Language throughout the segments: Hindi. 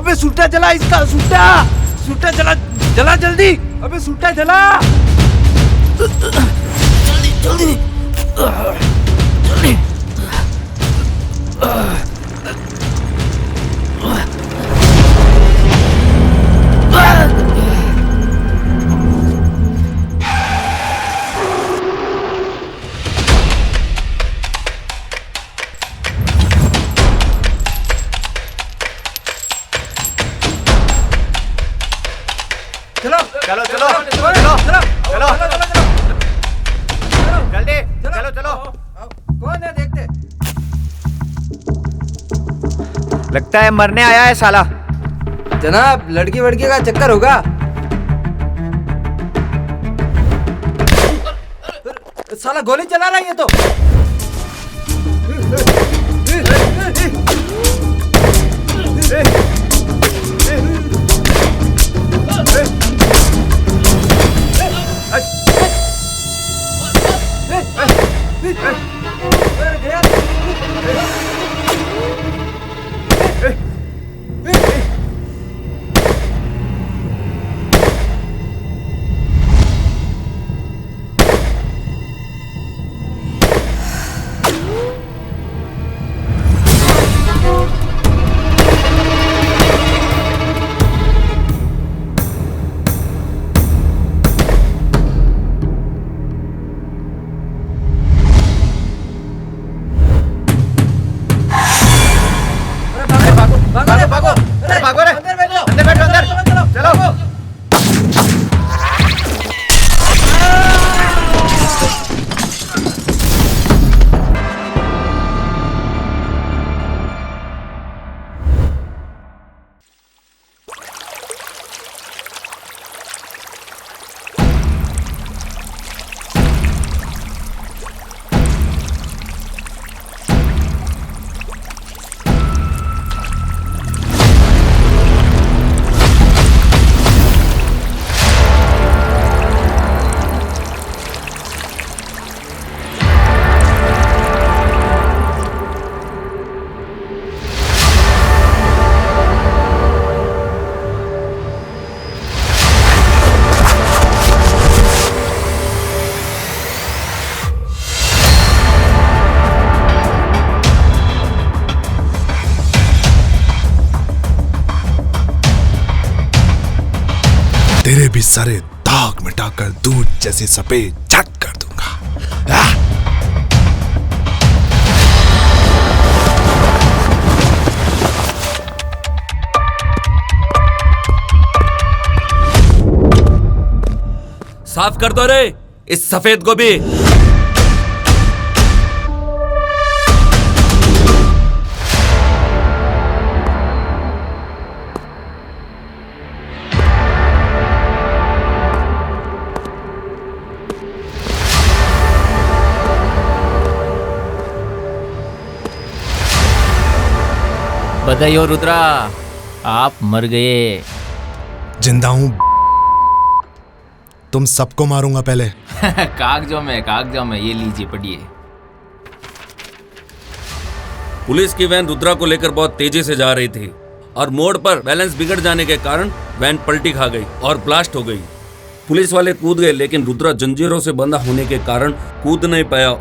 अबे सूटा जला इसका, सूटा जला जला जल्दी, अबे सूटा जला जल्दी जल्दी जल्दी। चलो चलो चलो चलो चलो चलो जल्दी चलो चलो। कौन है देखते? लगता है मरने आया है साला। जनाब लड़की वड़की का चक्कर होगा। साला गोली चला रहा है ये तो। भागो रे, अंदर बैठो अंदर, चलो। तेरे भी सारे दाग मिटाकर दूध जैसे सफेद झट कर दूंगा। साफ कर दो रे इस सफेद को भी। बधाई हो रुद्रा, आप मर गए। जिंदा हूं, तुम सबको मारूंगा पहले। कागजों में ये लीजिए पढ़िए। पुलिस की वैन रुद्रा को लेकर बहुत तेजी से जा रही थी और मोड़ पर बैलेंस बिगड़ जाने के कारण वैन पलटी खा गई और ब्लास्ट हो गई। पुलिस वाले कूद गए लेकिन रुद्रा जंजीरों से बंधा होने के कारण कूद नहीं पाया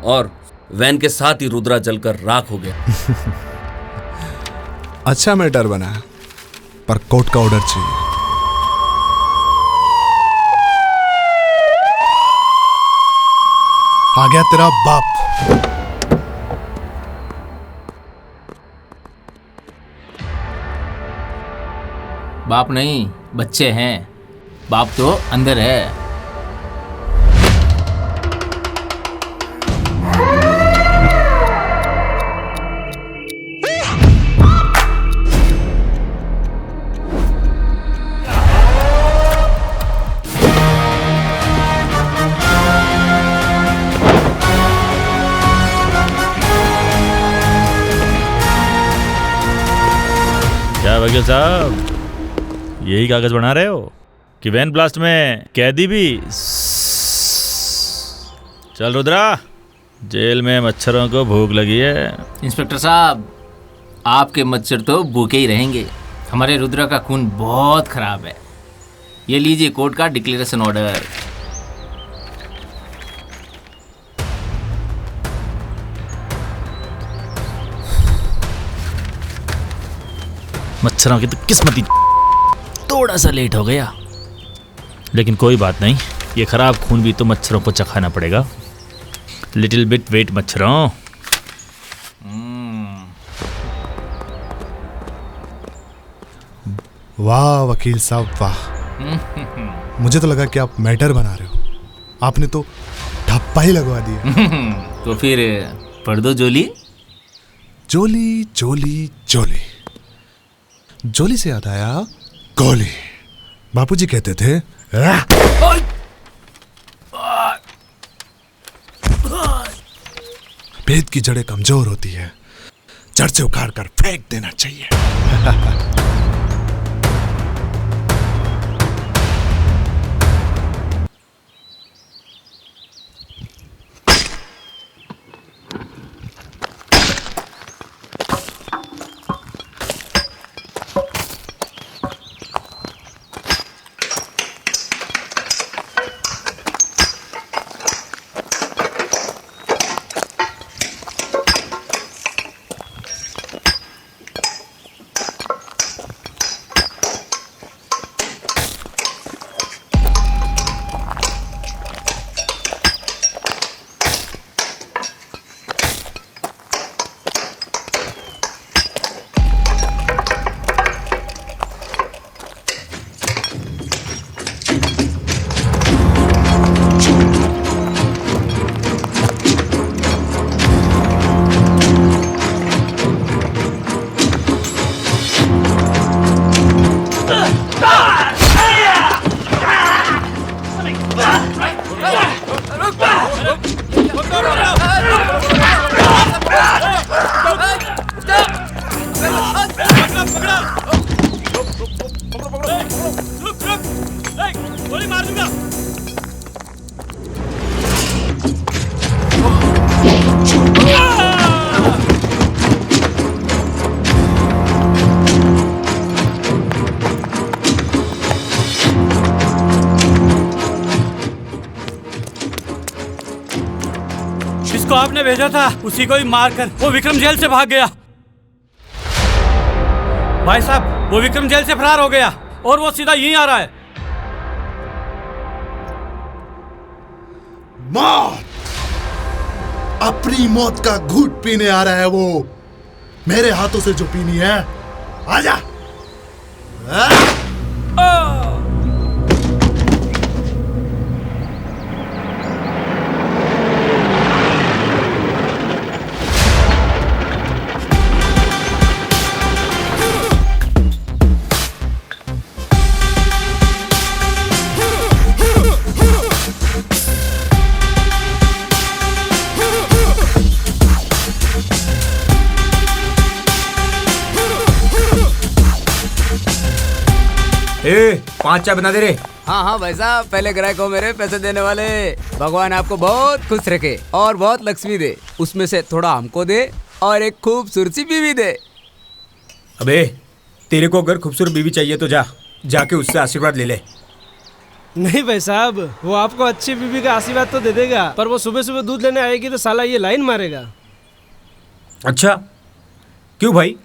और वैन के साथ ही रुद्रा जलकर राख हो गया। अच्छा मैटर बना, पर कोर्ट का ऑर्डर चाहिए। आ गया तेरा बाप। बाप नहीं, बच्चे हैं। बाप तो अंदर है। क्या वकील साहब, यही कागज बना रहे हो कि वैन ब्लास्ट में कैदी भी? चल रुद्रा, जेल में मच्छरों को भूख लगी है। इंस्पेक्टर साहब, आपके मच्छर तो भूखे ही रहेंगे, हमारे रुद्रा का खून बहुत खराब है। ये लीजिए कोर्ट का डिक्लेरेशन ऑर्डर। मच्छरों की तो किस्मत ही थोड़ा सा लेट हो गया, लेकिन कोई बात नहीं, ये खराब खून भी तो मच्छरों को चखाना पड़ेगा। लिटिल बिट वेट मच्छरों। वाह वकील साहब वाह, मुझे तो लगा कि आप मैटर बना रहे हो, आपने तो ठप्पा ही लगवा दिया। तो फिर पढ़ दो जोली। जोली जोली जोली, जोली से याद आया गोली। बापूजी कहते थे पेट की जड़ें कमजोर होती है, जड़ से उखाड़ कर फेंक देना चाहिए। जिसको आपने भेजा था उसी को ही मारकर वो विक्रम जेल से भाग गया। भाई साहब, वो विक्रम जेल से फरार हो गया और वो सीधा यहीं आ रहा है। मौत, अपनी मौत का घूंट पीने आ रहा है वो, मेरे हाथों से जो पीनी है। आजा। ए, 5 चाय बना दे रे। हाँ हाँ भाई साहब, पहले ग्राहक हो मेरे पैसे देने वाले। भगवान आपको बहुत खुश रखे और बहुत लक्ष्मी दे, उसमें से थोड़ा हमको दे और एक खूबसूरत सी बीवी दे। अबे, तेरे को अगर खूबसूरत बीवी चाहिए तो जाके उससे आशीर्वाद ले ले। नहीं भाई साहब, वो आपको अच्छी बीवी का आशीर्वाद तो दे देगा, पर वो सुबह सुबह दूध लेने आएगी तो साला ये लाइन मारेगा। अच्छा, क्यों भाई?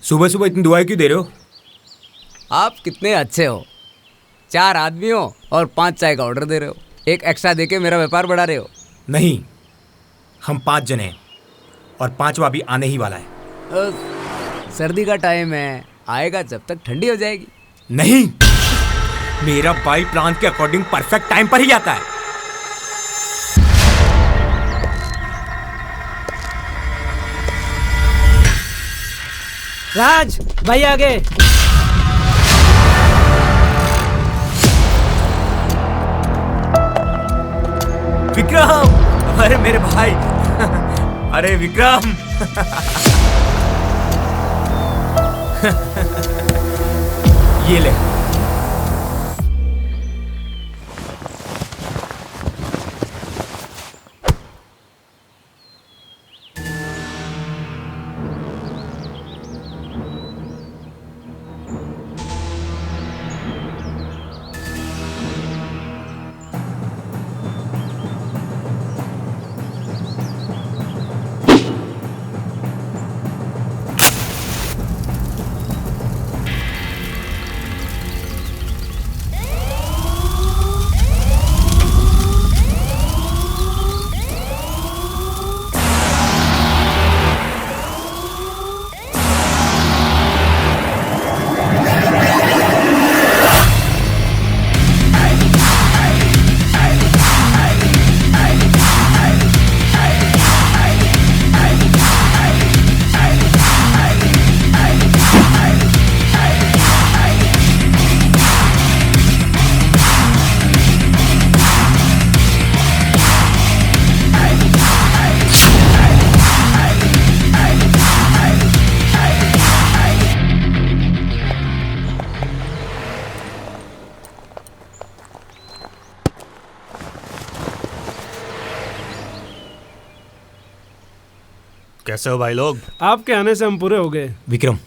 सुबह सुबह इतनी दुआएं क्यों दे रहे हो? आप कितने अच्छे हो, 4 आदमी हो और 5 चाय का ऑर्डर दे रहे हो, एक एक्स्ट्रा देके मेरा व्यापार बढ़ा रहे हो। नहीं, हम 5 जने हैं और 5वां भी आने ही वाला है। सर्दी का टाइम है, आएगा जब तक ठंडी हो जाएगी। नहीं, मेरा बाई प्लान के अकॉर्डिंग परफेक्ट टाइम पर ही आता है। राज भाई आगे। विक्रम, अरे मेरे भाई, अरे विक्रम। ये ले। कैसे हो भाई लोग? आपके आने से हम पूरे हो गए। विक्रम,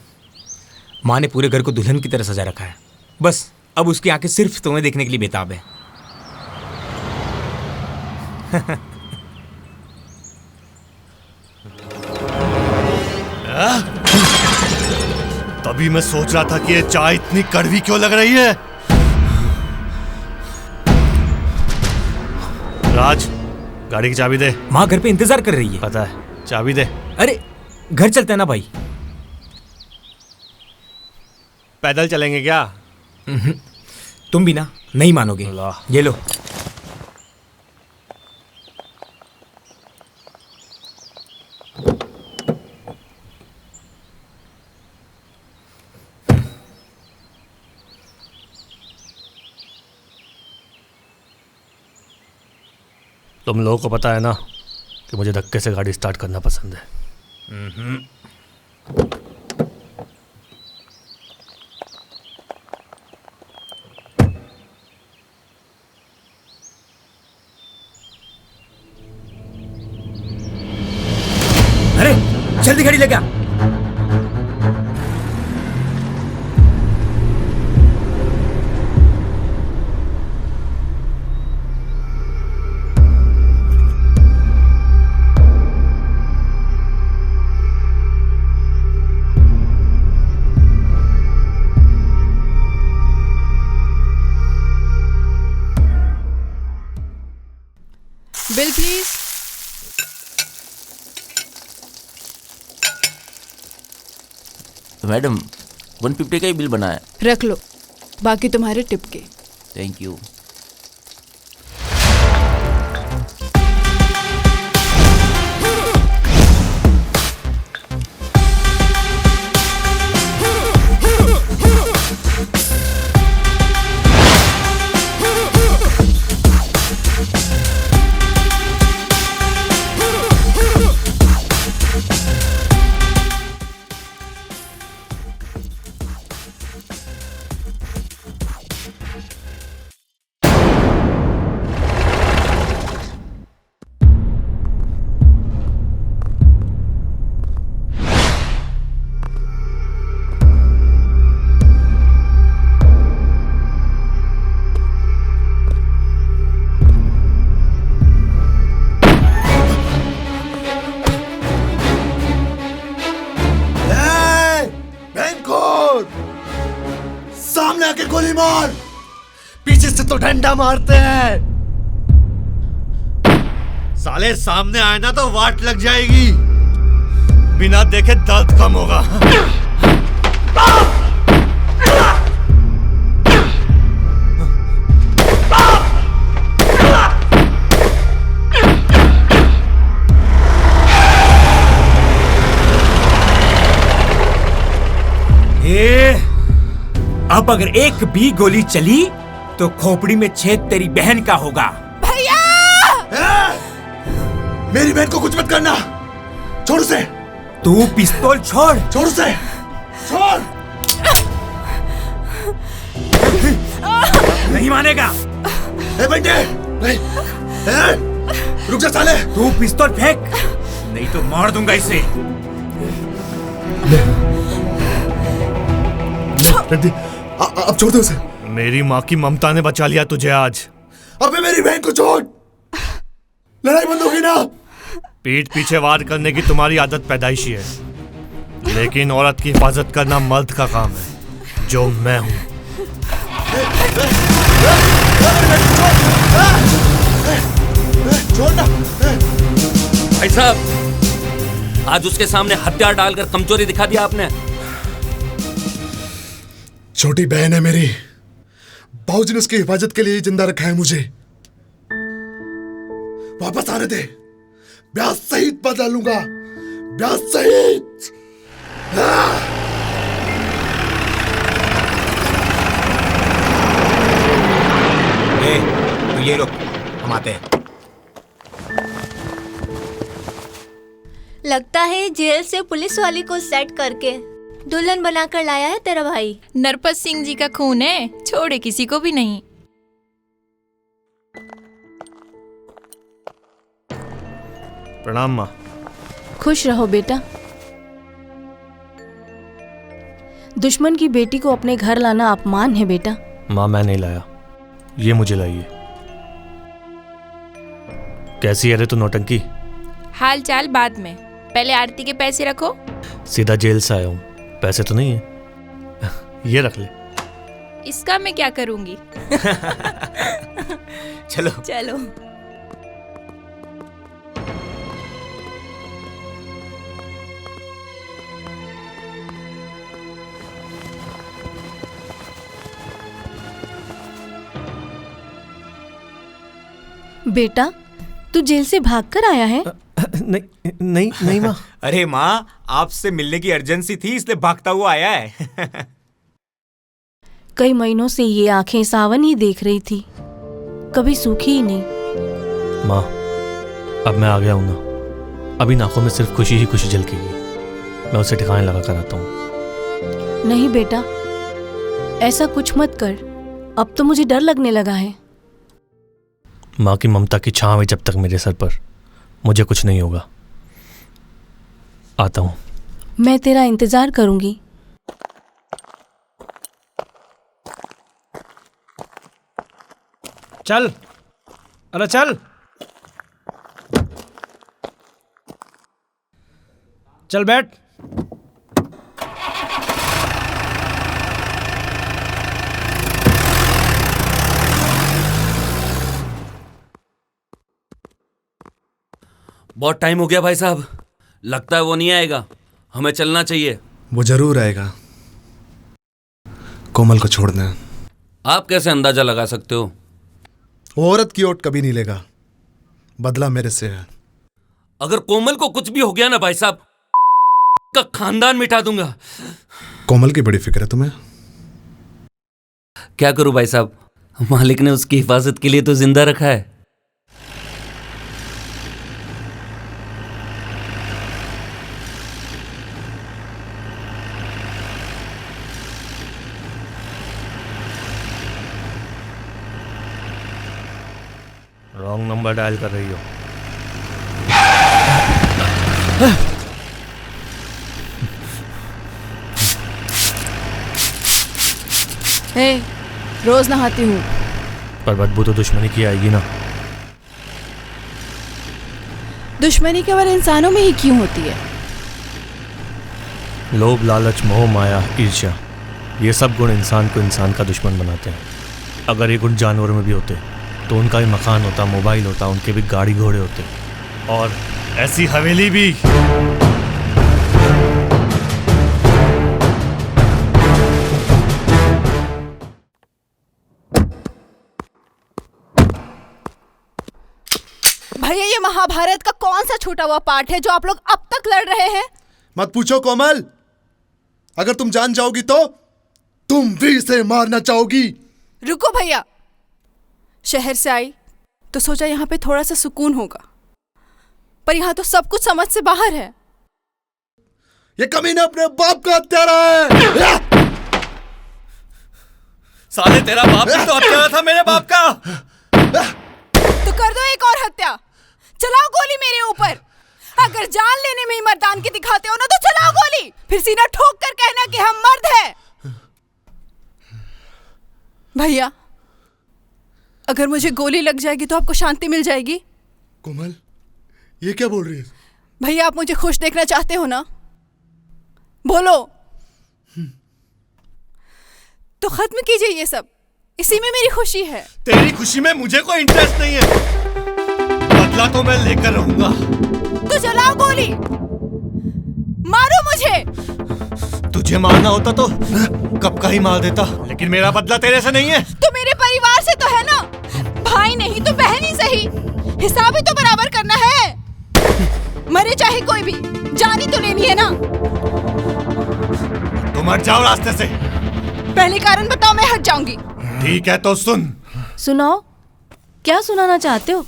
माँ ने पूरे घर को दुल्हन की तरह सजा रखा है। बस अब उसकी आंखें सिर्फ तुम्हें देखने के लिए बेताब है। तभी मैं सोच रहा था कि ये चाय इतनी कड़वी क्यों लग रही है। राज, गाड़ी की चाबी दे। माँ घर पे इंतजार कर रही है। पता है, चाबी दे। अरे घर चलते हैं ना भाई। पैदल चलेंगे क्या? तुम भी ना नहीं मानोगे। ये लो। तुम लोगों को पता है ना कि मुझे धक्के से गाड़ी स्टार्ट करना पसंद है। अरे जल्दी गाड़ी लगा। Bill please. मैडम 150 का ही बिल बना है। रख लो, बाकी तुम्हारे टिप के। Thank you. सामने आके गोली मार, पीछे से तो डंडा मारते हैं। साले सामने आए ना तो वाट लग जाएगी, बिना देखे दर्द कम होगा। अब अगर एक भी गोली चली तो खोपड़ी में छेद तेरी बहन का होगा। भैया! मेरी बहन को कुछ मत करना, छोड़ उसे। तू पिस्तौल छोड़। छोड़ उसे, छोड़। नहीं मानेगा। ए बंटे, नहीं, रुक जा साले। तू पिस्तौल फेंक, नहीं तो मार दूंगा इसे। अब छोड़ दो उसे। मेरी माँ की ममता ने बचा लिया तुझे आज। अबे मेरी बहन को छोड़, लड़ाई बंद होगी ना। पीठ पीछे वार करने की तुम्हारी आदत पैदाइशी है, लेकिन औरत की हिफाजत करना मर्द का काम है, जो मैं हूं। छोड़ना। भाई साहब, आज उसके सामने हथियार डालकर कमजोरी दिखा दिया आपने। छोटी बहन है मेरी, बाबूजी ने उसकी हिफाजत के लिए जिंदा रखा है मुझे। वापस आने दे, ब्याह सहित बदला लूंगा, ब्याह सहित। तू ये रुक, हम आते हैं। लगता है जेल से पुलिस वाली को सेट करके दुल्हन बनाकर लाया है तेरा भाई। नरपत सिंह जी का खून है, छोड़े किसी को भी नहीं। प्रणाम माँ। खुश रहो बेटा। दुश्मन की बेटी को अपने घर लाना अपमान है बेटा। माँ मैं नहीं लाया, ये मुझे लाई है। कैसी है रे तू नौटंकी? हाल चाल बाद में, पहले आरती के पैसे रखो। सीधा जेल से आया हूँ, पैसे तो नहीं है। ये रख ले। इसका मैं क्या करूंगी? चलो चलो। बेटा तू जेल से भागकर आया है? नहीं नहीं नहीं माँ। अरे माँ, आपसे मिलने की अर्जेंसी थी इसलिए भागता हुआ आया है। कई महीनों से ये आंखें सावन ही देख रही थी, कभी सूखी ही नहीं। माँ अब मैं आ गया हूँ ना, अभी आंखों में सिर्फ खुशी ही खुशी झलकेगी। मैं उसे ठिकाने लगा कर आता हूँ। नहीं बेटा, ऐसा कुछ मत कर, अब तो मुझे डर लगने लगा है। माँ की ममता की छांव है जब तक मेरे सर पर, मुझे कुछ नहीं होगा। आता हूँ। मैं तेरा इंतजार करूंगी। चल, अरे चल चल बैठ। बहुत टाइम हो गया भाई साहब, लगता है वो नहीं आएगा, हमें चलना चाहिए। वो जरूर आएगा, कोमल को छोड़ना है। आप कैसे अंदाजा लगा सकते हो? वो औरत की ओट कभी नहीं लेगा, बदला मेरे से है। अगर कोमल को कुछ भी हो गया ना भाई साहब, का खानदान मिटा दूंगा। कोमल की बड़ी फिक्र है तुम्हें। क्या करूं भाई साहब, मालिक ने उसकी हिफाजत के लिए तो जिंदा रखा है। रॉन्ग नंबर डायल कर रही हो। हे, रोज नहाती हूँ। पर बदबू तो दुश्मनी की आएगी ना। दुश्मनी केवल इंसानों में ही क्यों होती है? लोभ, लालच, मोह, माया, ईर्ष्या, ये सब गुण इंसान को इंसान का दुश्मन बनाते हैं। अगर ये गुण जानवरों में भी होते तो उनका भी मकान होता, मोबाइल होता, उनके भी गाड़ी घोड़े होते और ऐसी हवेली भी। भैया ये महाभारत का कौन सा छूटा हुआ पार्ट है जो आप लोग अब तक लड़ रहे हैं? मत पूछो कोमल, अगर तुम जान जाओगी तो तुम भी इसे मारना चाहोगी। रुको भैया, शहर से आई तो सोचा यहाँ पे थोड़ा सा सुकून होगा, पर यहाँ तो सब कुछ समझ से बाहर है। ये कमीना अपने बाप का हत्यारा है। साले तेरा बाप भी तो हत्यारा था मेरे बाप का। तो कर दो एक और हत्या, चलाओ गोली मेरे ऊपर। अगर जान लेने में ही मर्दानगी दिखाते हो ना तो चलाओ गोली, फिर सीना ठोक कर कहना कि हम मर्द हैं। भैया अगर मुझे गोली लग जाएगी तो आपको शांति मिल जाएगी? कोमल ये क्या बोल रही है? भैया आप मुझे खुश देखना चाहते हो ना? बोलो। तो खत्म कीजिए ये सब, इसी में मेरी खुशी है। तेरी खुशी में मुझे कोई इंटरेस्ट नहीं है, बदला तो मैं लेकर रहूंगा। तो चलाओ गोली, मारो मुझे। तुझे मारना होता तो कब का ही मार देता, लेकिन मेरा बदला तेरे से नहीं है। तो मेरे परिवार से तो है ना, भाई नहीं तो बहन ही सही, हिसाब ही तो बराबर करना है। मरे चाहे कोई भी, जानी तो लेनी है ना। तुम हट जाओ रास्ते से। पहले कारण बताओ, मैं हट जाऊंगी। ठीक है तो सुन। सुनाओ, क्या सुनाना चाहते हो?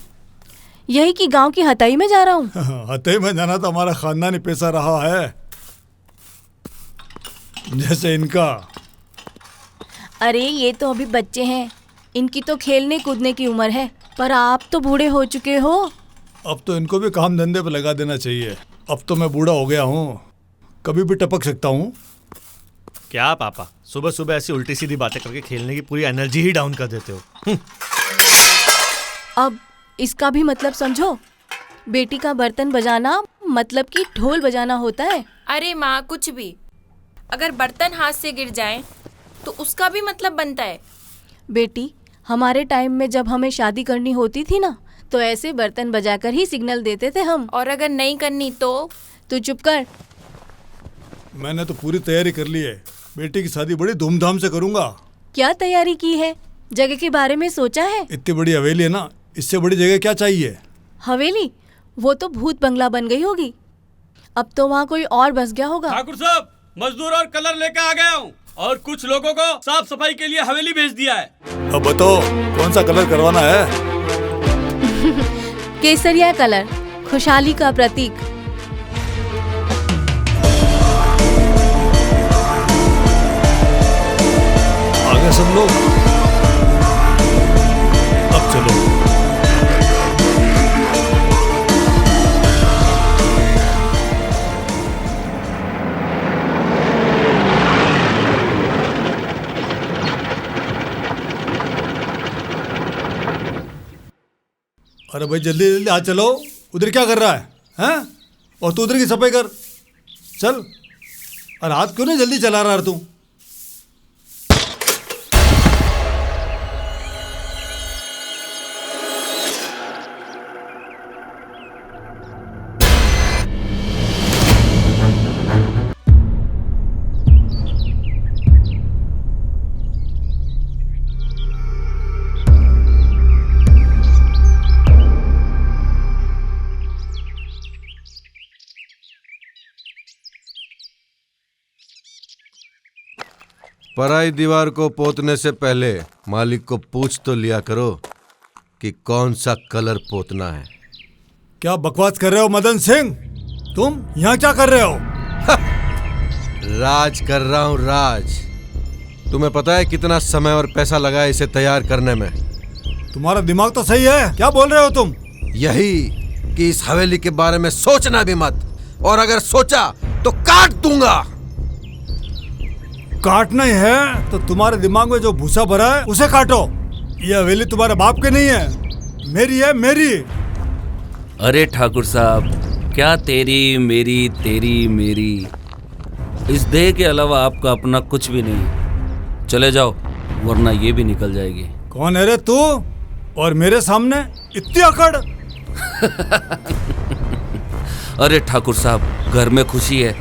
यही कि गांव की हताई में जा रहा हूँ। हताई में जाना तो हमारा खानदानी पेशा रहा है, जैसे इनका। अरे ये तो अभी बच्चे हैं, इनकी तो खेलने कूदने की उम्र है, पर आप तो बूढ़े हो चुके हो। अब तो इनको भी काम धंधे पर लगा देना चाहिए। अब तो मैं बूढ़ा हो गया हूँ, कभी भी टपक सकता हूँ। क्या पापा, सुबह सुबह ऐसी उल्टी सीधी बातें करके खेलने की पूरी एनर्जी ही डाउन कर देते हो। अब इसका भी मतलब समझो। बेटी का बर्तन बजाना मतलब कि ढोल बजाना होता है। अरे माँ कुछ भी, अगर बर्तन हाथ से गिर जाए तो उसका भी मतलब बनता है। बेटी, हमारे टाइम में जब हमें शादी करनी होती थी ना, तो ऐसे बर्तन बजाकर ही सिग्नल देते थे हम। और अगर नहीं करनी तो? तू चुप कर। मैंने तो पूरी तैयारी कर ली है, बेटी की शादी बड़ी धूमधाम से करूंगा। क्या तैयारी की है? जगह के बारे में सोचा है? इतनी बड़ी हवेली है ना, इससे बड़ी जगह क्या चाहिए? हवेली? वो तो भूत बंगला बन गई होगी। अब तो वहाँ कोई और बस गया होगा। ठाकुर साहब, मजदूर और कलर लेकर आ गया हूँ और कुछ लोगों को साफ सफाई के लिए हवेली भेज दिया है। अब बताओ कौन सा कलर करवाना है? केसरिया कलर, खुशहाली का प्रतीक। आगे सब लोग, अब चलो। अरे भाई जल्दी जल्दी आ चलो, उधर क्या कर रहा है? हैं? और तू उधर की सफाई कर, चल। अरे हाथ क्यों नहीं जल्दी चला रहा तू? पराई दीवार को पोतने से पहले मालिक को पूछ तो लिया करो कि कौन सा कलर पोतना है। क्या बकवास कर रहे हो मदन सिंह? तुम यहाँ क्या कर रहे हो? राज कर रहा हूँ, राज। तुम्हें पता है कितना समय और पैसा लगा है इसे तैयार करने में? तुम्हारा दिमाग तो सही है, क्या बोल रहे हो तुम? यही कि इस हवेली के बारे में सोचना भी मत, और अगर सोचा तो काट दूंगा। काटना ही है तो तुम्हारे दिमाग में जो भूसा भरा है उसे काटो। ये हवेली तुम्हारे बाप की नहीं है, मेरी है, मेरी। अरे ठाकुर साहब, क्या तेरी मेरी तेरी मेरी, इस देह के अलावा आपका अपना कुछ भी नहीं। चले जाओ वरना ये भी निकल जाएगी। कौन है रे तू और मेरे सामने इतनी अकड़? अरे ठाकुर साहब, घर में खुशी है,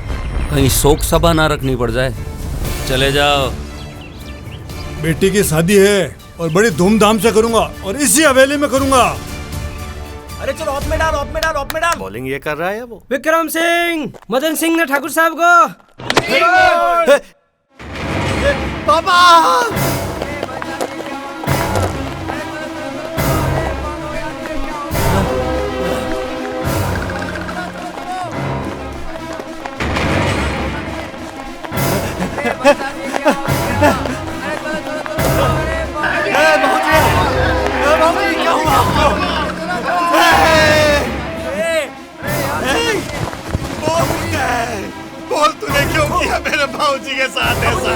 कहीं शोक सभा ना रखनी पड़ जाए। चले जाओ। बेटी की शादी है और बड़ी धूमधाम से करूंगा और इसी हवेली में करूंगा। अरे चलो ऑफ में डाल, ऑफ में डाल, ऑफ में डाल। बॉलिंग ये कर रहा है वो। विक्रम सिंह, मदन सिंह ने ठाकुर साहब को। पापा! बोल तूने क्यों किया मेरे भाऊजी के साथ ऐसा?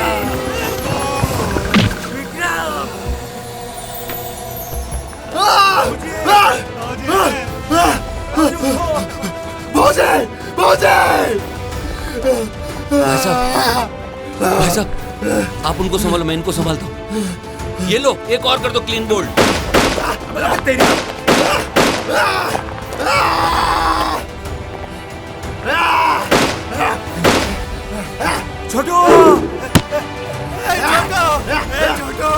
भाई साहब, आप उनको संभालो, मैं इनको संभालता हूँ। ये लो, एक और कर दो क्लीन बोल्ड। छोटू! छोटू!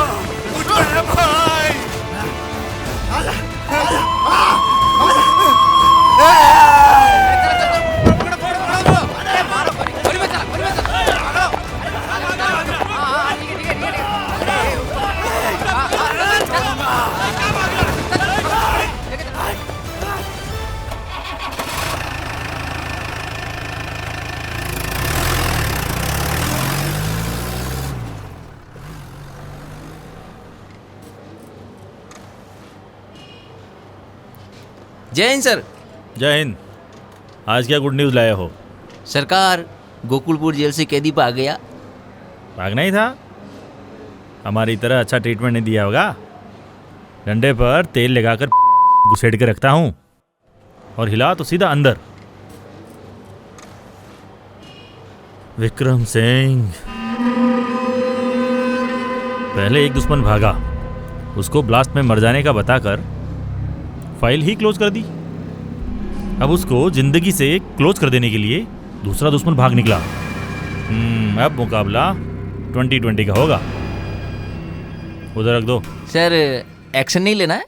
उठ रहे भाई! जय हिंद सर। जय हिंद। आज क्या गुड न्यूज़ लाए हो? सरकार, गोकुलपुर जेल से कैदी भाग गया। भागना ही था। हमारी तरह अच्छा ट्रीटमेंट नहीं दिया होगा। डंडे पर तेल लगाकर घुसेड़ के रखता हूँ और हिला तो सीधा अंदर। विक्रम सिंह, पहले एक दुश्मन भागा, उसको ब्लास्ट में मर जाने का बताकर फाइल ही क्लोज कर दी। अब उसको जिंदगी से क्लोज कर देने के लिए दूसरा दुश्मन भाग निकला। अब मुकाबला 2020 का होगा। उधर रख दो। सर, एक्शन नहीं लेना है?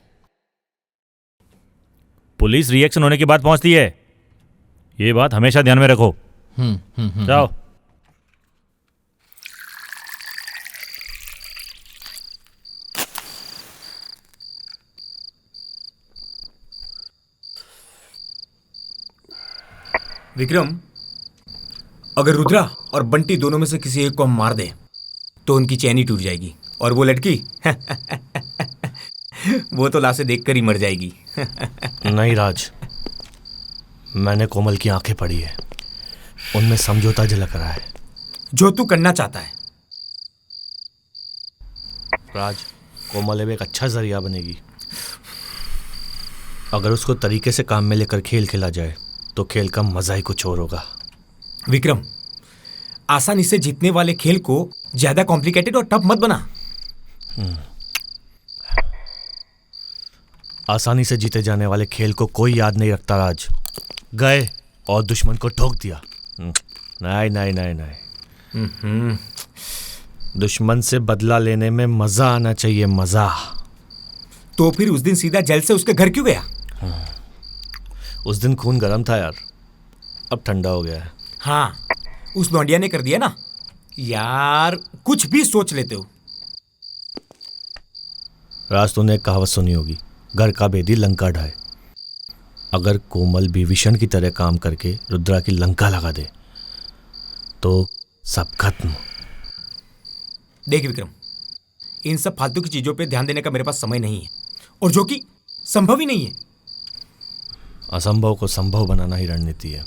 पुलिस रिएक्शन होने के बाद पहुंचती है, ये बात हमेशा ध्यान में रखो। जाओ। विक्रम, अगर रुद्रा और बंटी दोनों में से किसी एक को हम मार दें तो उनकी चैन ही टूट जाएगी और वो लड़की वो तो लाशें देखकर ही मर जाएगी। नहीं राज, मैंने कोमल की आंखें पढ़ी है, उनमें समझौता झलक रहा है। जो तू करना चाहता है। राज, कोमल अब एक अच्छा जरिया बनेगी। अगर उसको तरीके से काम में लेकर खेल खेला जाए तो खेल का मजा ही कुछ और होगा। विक्रम, आसानी से जीतने वाले खेल को ज्यादा कॉम्प्लिकेटेड और टफ मत बना। आसानी से जीते जाने वाले खेल को कोई याद नहीं रखता राज। गए और दुश्मन को ठोक दिया। नहीं नहीं नहीं नहीं, दुश्मन से बदला लेने में मजा आना चाहिए, मजा। तो फिर उस दिन सीधा जेल से उसके घर क्यों गया? उस दिन खून गर्म था यार, अब ठंडा हो गया है। हाँ, उस लौंडिया ने कर दिया ना यार, कुछ भी सोच लेते हो। राज, तूने एक कहावत सुनी होगी, घर का भेदी लंका ढाए। अगर कोमल भी विषण की तरह काम करके रुद्रा की लंका लगा दे तो सब खत्म। देख विक्रम, इन सब फालतू की चीजों पे ध्यान देने का मेरे पास समय नहीं है, और जो कि संभव ही नहीं है। असंभव को संभव बनाना ही रणनीति है।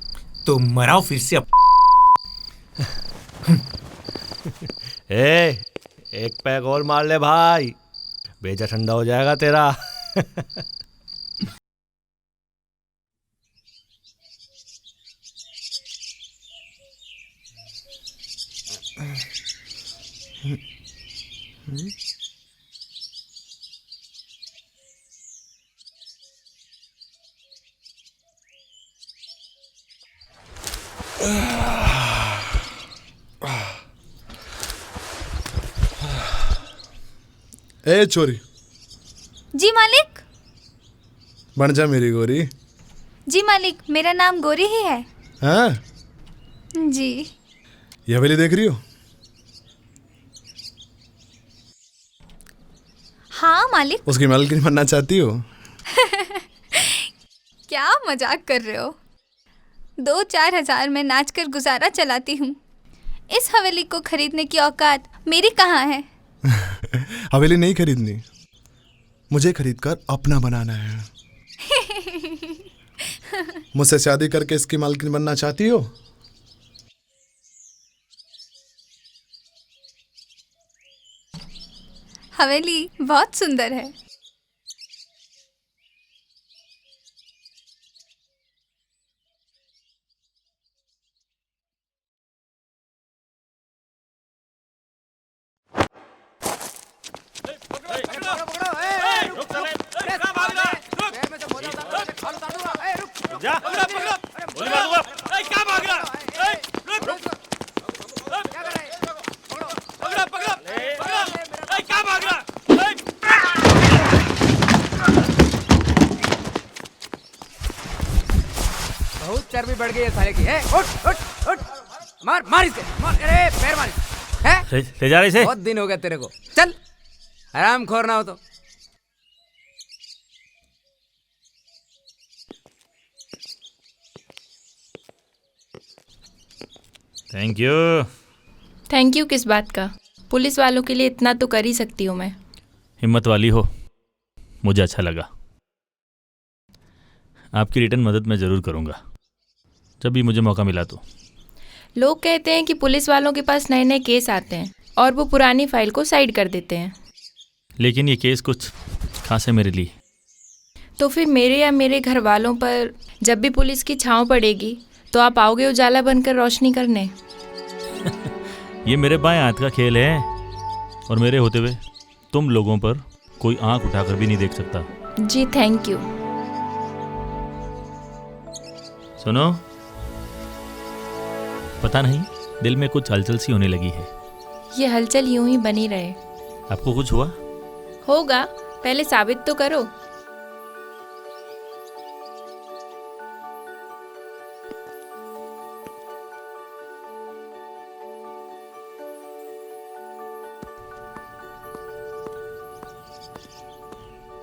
तो मराओ फिर से अब। एक पैक और मार ले भाई, बेजा ठंडा हो जाएगा तेरा। ए चोरी, जी मालिक। बन जा मेरी गोरी। जी मालिक, मेरा नाम गोरी ही है। हाँ जी। ये हवेली देख रही हो? हाँ मालिक। उसकी मालकिन बनना चाहती हो? क्या मजाक कर रहे हो? 2-4 हजार में नाचकर गुजारा चलाती हूँ। इस हवेली को खरीदने की औकात मेरी कहाँ है? हवेली नहीं खरीदनी, मुझे खरीदकर अपना बनाना है। मुझसे शादी करके इसकी मालकिन बनना चाहती हो? हवेली बहुत सुंदर है। बहुत चर्बी बढ़ गई है साले की। उठ उठ उठ, मार मार इसके, मार। अरे पैर मार है। ले जा रहे इसे। बहुत दिन हो गया तेरे को, चल आराम खोर ना हो तो। Thank you. थैंक यू किस बात का? पुलिस वालों के लिए इतना तो कर ही सकती हूँ मैं। हिम्मत वाली हो, मुझे अच्छा लगा। आपकी रिटर्न मदद मैं ज़रूर करूँगा। जब भी मुझे मौका मिला तो। लोग कहते हैं कि पुलिस वालों के पास नए नए केस आते हैं और वो पुरानी फाइल को साइड कर देते हैं। लेकिन ये केस कुछ खास है मेरे लिए। तो फिर मेरे या मेरे घर वालों पर जब भी पुलिस की छांव पड़ेगी तो आप आओगे उजाला बनकर रोशनी करने? ये मेरे बाएं हाथ का खेल है और मेरे होते हुए तुम लोगों पर कोई आंख उठाकर भी नहीं देख सकता। जी थैंक यू। सुनो, पता नहीं दिल में कुछ हलचल सी होने लगी है। ये हलचल यूं ही बनी रहे। आपको कुछ हुआ? होगा, पहले साबित तो करो।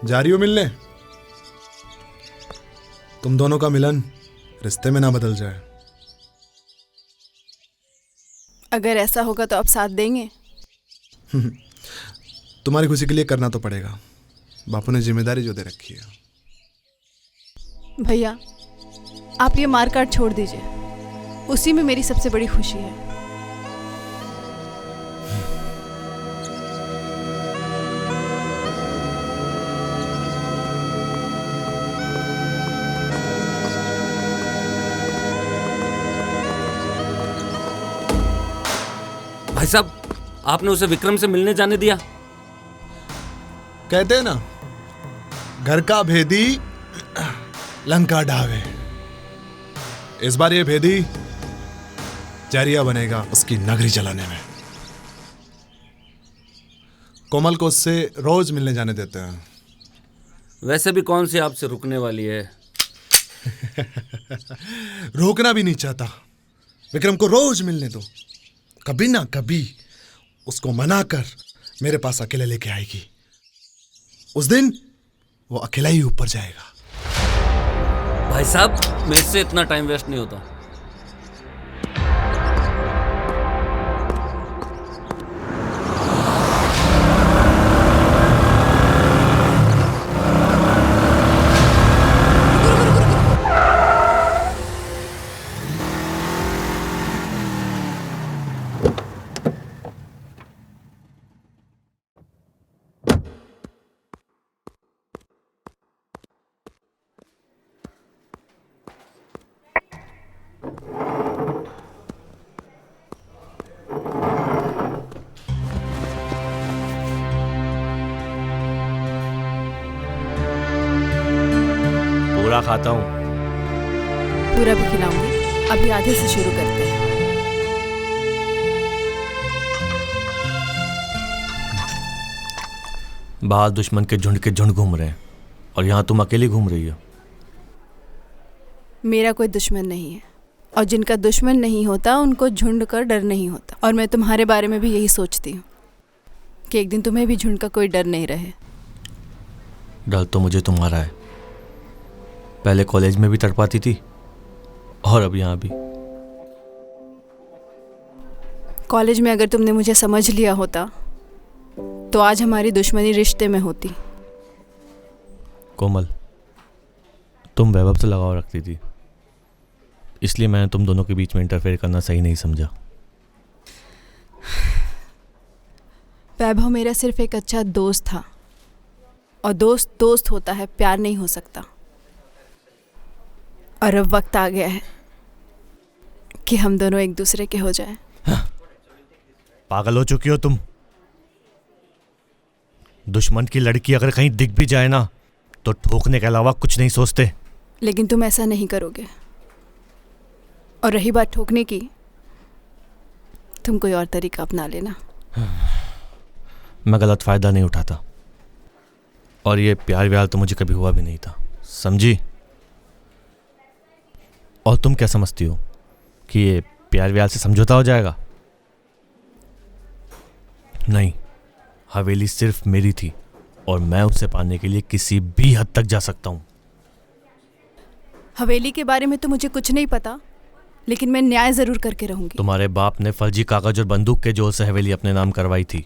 जा रही हो मिलने? तुम दोनों का मिलन रिश्ते में ना बदल जाए। अगर ऐसा होगा तो आप साथ देंगे? तुम्हारी खुशी के लिए करना तो पड़ेगा, बापू ने जिम्मेदारी जो दे रखी है। भैया आप ये मारकाट छोड़ दीजिए, उसी में मेरी सबसे बड़ी खुशी है। भाई साहब, आपने उसे विक्रम से मिलने जाने दिया? कहते हैं ना, घर का भेदी लंका ढावे। इस बार ये भेदी जरिया बनेगा उसकी नगरी जलाने में। कोमल को उससे रोज मिलने जाने देते हैं। वैसे भी कौन सी आपसे रुकने वाली है? रोकना भी नहीं चाहता। विक्रम को रोज मिलने दो, कभी ना कभी उसको मनाकर मेरे पास अकेले लेके आएगी। उस दिन वो अकेला ही ऊपर जाएगा। भाई साहब, मेरे से इतना टाइम वेस्ट नहीं होता। पूरा खाता हूँ। पूरा भी खिलाऊंगी, अभी आधे से शुरू करते हैं। बाहर दुश्मन के झुंड घूम रहे हैं और यहाँ तुम अकेली घूम रही हो। मेरा कोई दुश्मन नहीं है, और जिनका दुश्मन नहीं होता उनको झुंड का डर नहीं होता। और मैं तुम्हारे बारे में भी यही सोचती हूँ कि एक दिन तुम्हें भी झुंड का कोई डर नहीं रहे। डर तो मुझे तुम्हारा है। पहले कॉलेज में भी तड़पाती थी और अब यहाँ भी। कॉलेज में अगर तुमने मुझे समझ लिया होता तो आज हमारी दुश्मनी रिश्ते में होती। कोमल, तुम वैभव से लगाव रखती थी, इसलिए मैंने तुम दोनों के बीच में इंटरफेयर करना सही नहीं समझा। वैभव मेरा सिर्फ एक अच्छा दोस्त था, और दोस्त दोस्त होता है, प्यार नहीं हो सकता। और अब वक्त आ गया है कि हम दोनों एक दूसरे के हो जाएं। पागल हो चुकी हो तुम। दुश्मन की लड़की अगर कहीं दिख भी जाए ना तो ठोकने के अलावा कुछ नहीं सोचते। लेकिन तुम ऐसा नहीं करोगे। और रही बात ठोकने की, तुम कोई और तरीका अपना लेना। मैं गलत फायदा नहीं उठाता, और ये प्यार व्यार तो मुझे कभी हुआ भी नहीं था, समझी? और तुम क्या समझती हो कि ये प्यार व्यार से समझौता हो जाएगा? नहीं, हवेली सिर्फ मेरी थी और मैं उसे पाने के लिए किसी भी हद तक जा सकता हूं। हवेली के बारे में तो मुझे कुछ नहीं पता, लेकिन मैं न्याय जरूर करके रहूंगी। तुम्हारे बाप ने फर्जी कागज और बंदूक के जोर से हवेली अपने नाम करवाई थी।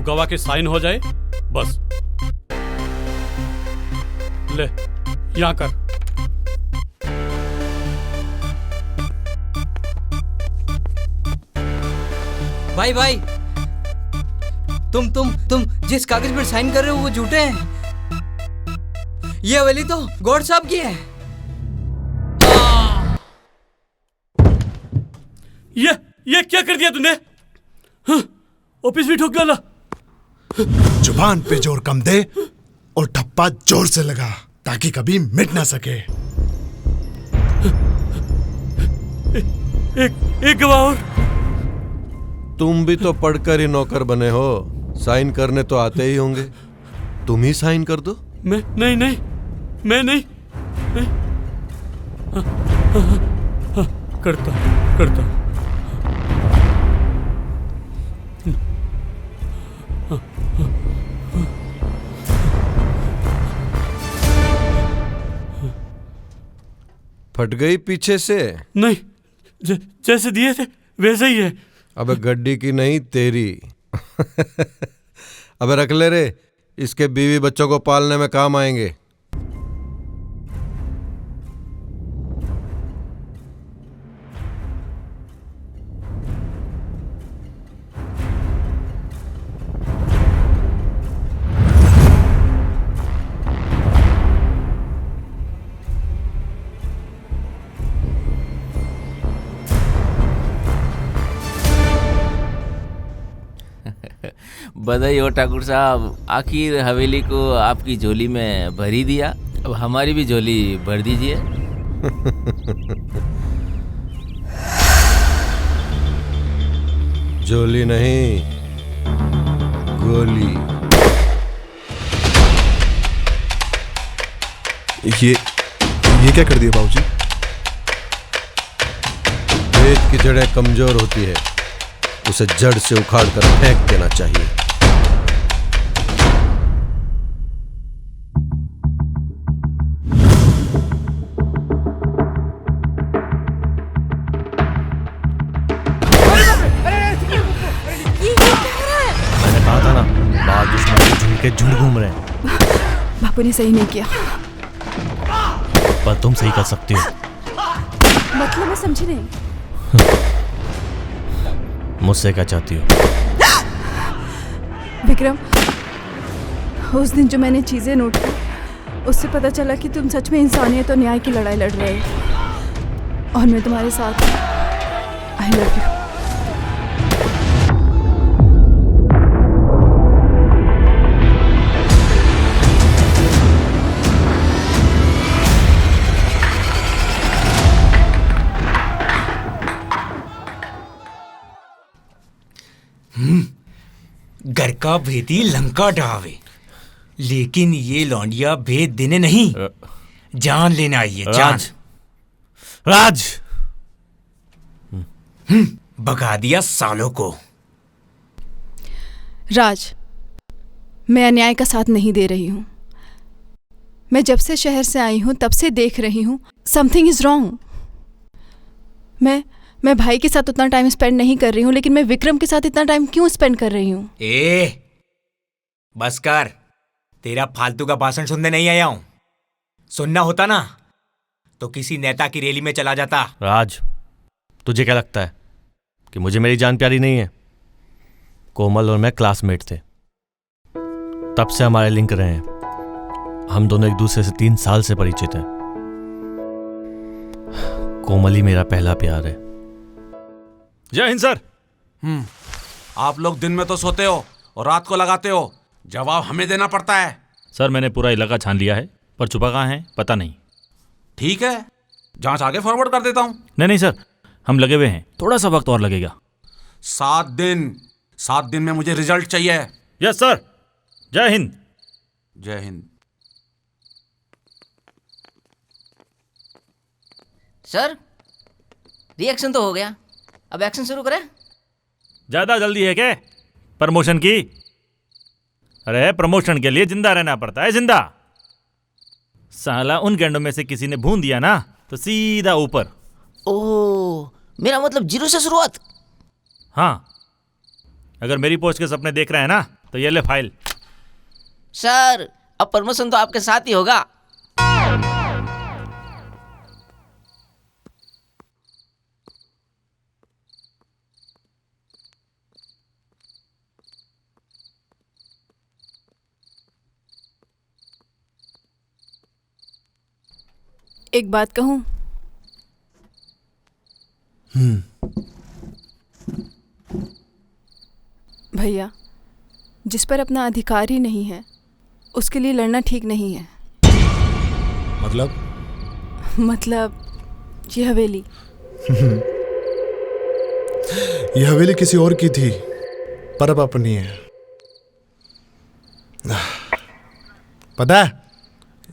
गवाह के साइन हो जाए बस। ले यहाँ कर। भाई भाई, तुम जिस कागज पर साइन कर रहे हो वो झूठे हैं। ये हवेली तो गौड़ साहब की है। ये क्या कर दिया तूने? ऑफिस भी ठोक डाला। जुबान पे जोर कम दे और ठप्पा जोर से लगा ताकि कभी मिट ना सके। एक गवाह और। तुम भी तो पढ़कर ही नौकर बने हो, साइन करने तो आते ही होंगे। तुम ही साइन कर दो। मैं नहीं। करता। फट गई पीछे से? नहीं, जैसे दिए थे वैसे ही है। अबे गड्डी की नहीं तेरी। अबे रख ले रे, इसके बीवी बच्चों को पालने में काम आएंगे। बधाई हो ठाकुर साहब, आखिर हवेली को आपकी झोली में भर ही दिया। अब हमारी भी झोली भर दीजिए। झोली नहीं, गोली। ये क्या कर दिया बाबूजी? पेट की जड़ें कमजोर होती है, उसे जड़ से उखाड़ कर फेंक देना चाहिए। मैंने कहा था ना, बाल दुश्मन झुंड के झुंड घूम रहे हैं। बापू ने सही नहीं किया। पर तुम सही कर सकती हो। मतलब मैं समझी नहीं। मुझसे क्या चाहती हो? विक्रम, उस दिन जो मैंने चीजें नोट की, उससे पता चला कि तुम सच में इंसानियत और न्याय की लड़ाई लड़ रहे हो। और मैं तुम्हारे साथ हूं। आई लव यू। घर का भेदी लंका ढहावे, लेकिन ये लौंडिया भेद देने नहीं, जान लेने आई है। जान। राज भगा दिया सालों को। राज, मैं अन्याय का साथ नहीं दे रही हूं। मैं जब से शहर से आई हूं तब से देख रही हूं समथिंग इज रॉन्ग। मैं भाई के साथ उतना टाइम स्पेंड नहीं कर रही हूँ, लेकिन मैं विक्रम के साथ इतना टाइम क्यों स्पेंड कर रही हूँ? बस कर, तेरा फालतू का भाषण सुनने नहीं आया हूं। सुनना होता ना तो किसी नेता की रैली में चला जाता। राज, तुझे क्या लगता है कि मुझे मेरी जान प्यारी नहीं है? कोमल और मैं क्लासमेट थे, तब से हमारे लिंक रहे हैं। हम दोनों एक दूसरे से 3 साल से परिचित हैं। कोमल ही मेरा पहला प्यार है। जय हिंद सर। आप लोग दिन में तो सोते हो और रात को लगाते हो, जवाब हमें देना पड़ता है। सर, मैंने पूरा इलाका छान लिया है, पर छुपा कहाँ है पता नहीं। ठीक है, जांच आगे फॉरवर्ड कर देता हूं। नहीं सर, हम लगे हुए हैं, थोड़ा सा वक्त और लगेगा। 7 दिन में मुझे रिजल्ट चाहिए। Yes sir. जय हिंद। जय हिंद। सर, रिएक्शन तो हो गया, अब एक्शन शुरू करें? ज्यादा जल्दी है क्या प्रमोशन की? अरे प्रमोशन के लिए जिंदा रहना पड़ता है, जिंदा। साला उन गैंडों में से किसी ने भून दिया ना तो सीधा ऊपर। ओह, मेरा मतलब 0 से शुरुआत। हाँ, अगर मेरी पोस्ट के सपने देख रहे हैं ना तो ये ले फाइल। सर अब प्रमोशन तो आपके साथ ही होगा। एक बात कहूं? भैया, जिस पर अपना अधिकार ही नहीं है उसके लिए लड़ना ठीक नहीं है। मतलब ये हवेली। ये हवेली किसी और की थी पर अब अपनी है। पता है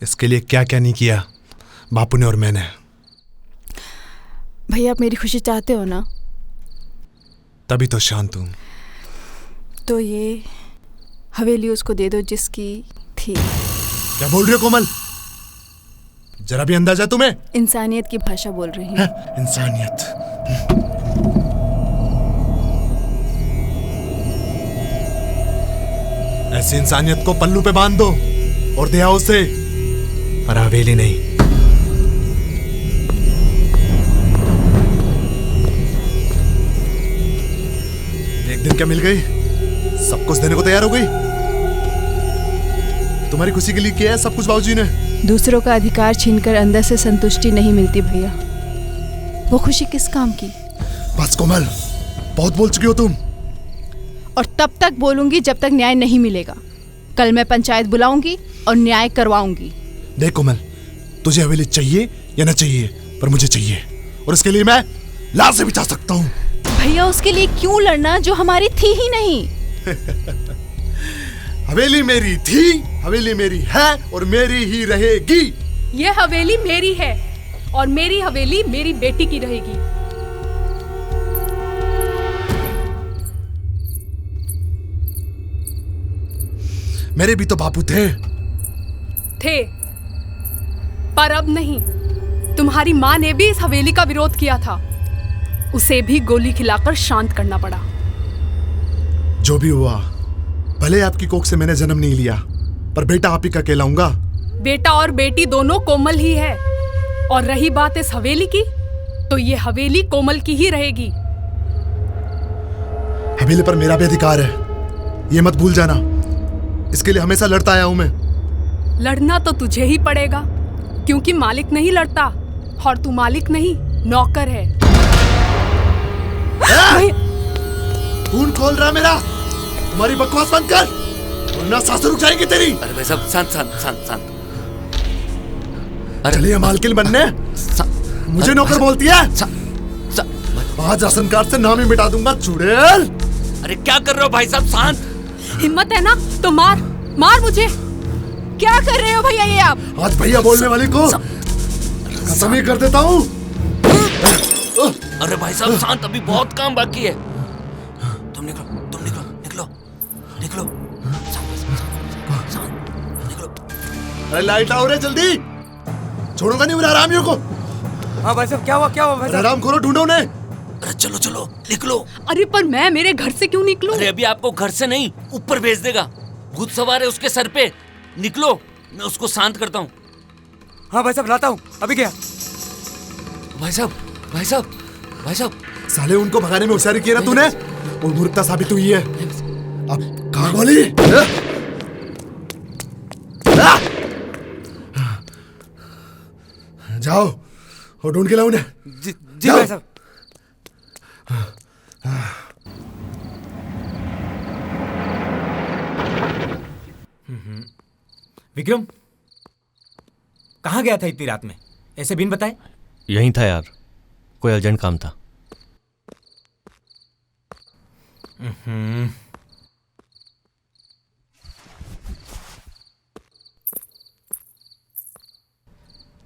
इसके लिए क्या क्या नहीं किया बापू ने और मैंने। भैया आप मेरी खुशी चाहते हो ना? तभी तो शांत हूं। तो ये हवेली उसको दे दो जिसकी थी। क्या बोल रही हो कोमल? जरा भी अंदाजा है तुम्हें? इंसानियत की भाषा बोल रही हूँ। इंसानियत। ऐसी इंसानियत को पल्लू पे बांध दो और दे आओ उसे, पर हवेली नहीं। एक दिन क्या मिल गई, सब कुछ देने को तैयार हो गई। तुम्हारी खुशी के लिए किया है सब कुछ बाबूजी ने। दूसरों का अधिकार छीनकर अंदर से संतुष्टि नहीं मिलती भैया। वो खुशी किस काम की? बस कोमल, बहुत बोल चुकी हो तुम। और तब तक बोलूंगी जब तक न्याय नहीं मिलेगा। कल मैं पंचायत बुलाऊंगी और न्याय करवाऊंगी। देख कोमल, तुझे हवेली चाहिए या ना चाहिए, पर मुझे चाहिए, और इसके लिए मैं लाल से भी जा सकता हूँ। भैया उसके लिए क्यों लड़ना जो हमारी थी ही नहीं? हवेली मेरी थी, हवेली मेरी है और मेरी ही रहेगी। ये हवेली मेरी है और मेरी हवेली मेरी बेटी की रहेगी। मेरे भी तो बापू थे। पर अब नहीं। तुम्हारी माँ ने भी इस हवेली का विरोध किया था। उसे भी गोली खिलाकर शांत करना पड़ा। जो भी हुआ, भले आपकी कोख से मैंने जन्म नहीं लिया, पर बेटा आप ही का कहलाऊंगा। बेटा और बेटी दोनों कोमल ही है। और रही बात इस हवेली की, तो ये हवेली कोमल की ही रहेगी। हवेली पर मेरा भी अधिकार है, ये मत भूल जाना। इसके लिए हमेशा लड़ता आया हूं मैं। लड़ना तो तुझे ही पड़ेगा, क्योंकि मालिक नहीं लड़ता और तू मालिक नहीं, नौकर है। खून खोल रहा मेरा। तुम्हारी बकवास बंद कर, वरना सांसें रुक जाएंगी तेरी। अरे भाई साहब, शांत शांत शांत शांत। चलिए मालकिन बनने मुझे नौकर बोलती है। आज राशन कार्ड से नाम ही मिटा दूंगा चुड़ैल। अरे क्या कर रहे हो भाई साहब? शांत। हिम्मत है ना तो मार मार मुझे। क्या कर रहे हो भैया ये आप? आज भैया बोलने वाली को खत्म ही कर देता हूँ। अरे भाई साहब शांत, अभी बहुत काम बाकी है। तुम निकलो, तुम निकलो, निकलो, निकलो। निकलो। अरे लाइट आओ रे जल्दी, छोड़ूंगा नहीं मेरे आरामियों को। हाँ भाई साहब, क्या हुआ भाई साहब? आराम करो, ढूंढो उन्हें। अरे चलो चलो निकलो। अरे पर मैं मेरे घर से क्यों निकलूं? अरे अभी आपको घर से नहीं, ऊपर भेज देगा। भूत सवार है उसके सर पे। निकलो, मैं उसको शांत करता हूँ। हाँ भाई साहब, लाता हूँ अभी। क्या भाई साहब, भाई साहब, भाई साहब। साले उनको भगाने में होशियारी की ना तूने, और मूर्खता साबित हुई है। अब कहाँ गोली? जाओ और ढूंढ के लाओ उन्हें। जी भाई साहब। विक्रम कहाँ गया था इतनी रात में, ऐसे बिन बताए? यहीं था यार, कोई अर्जेंट काम था।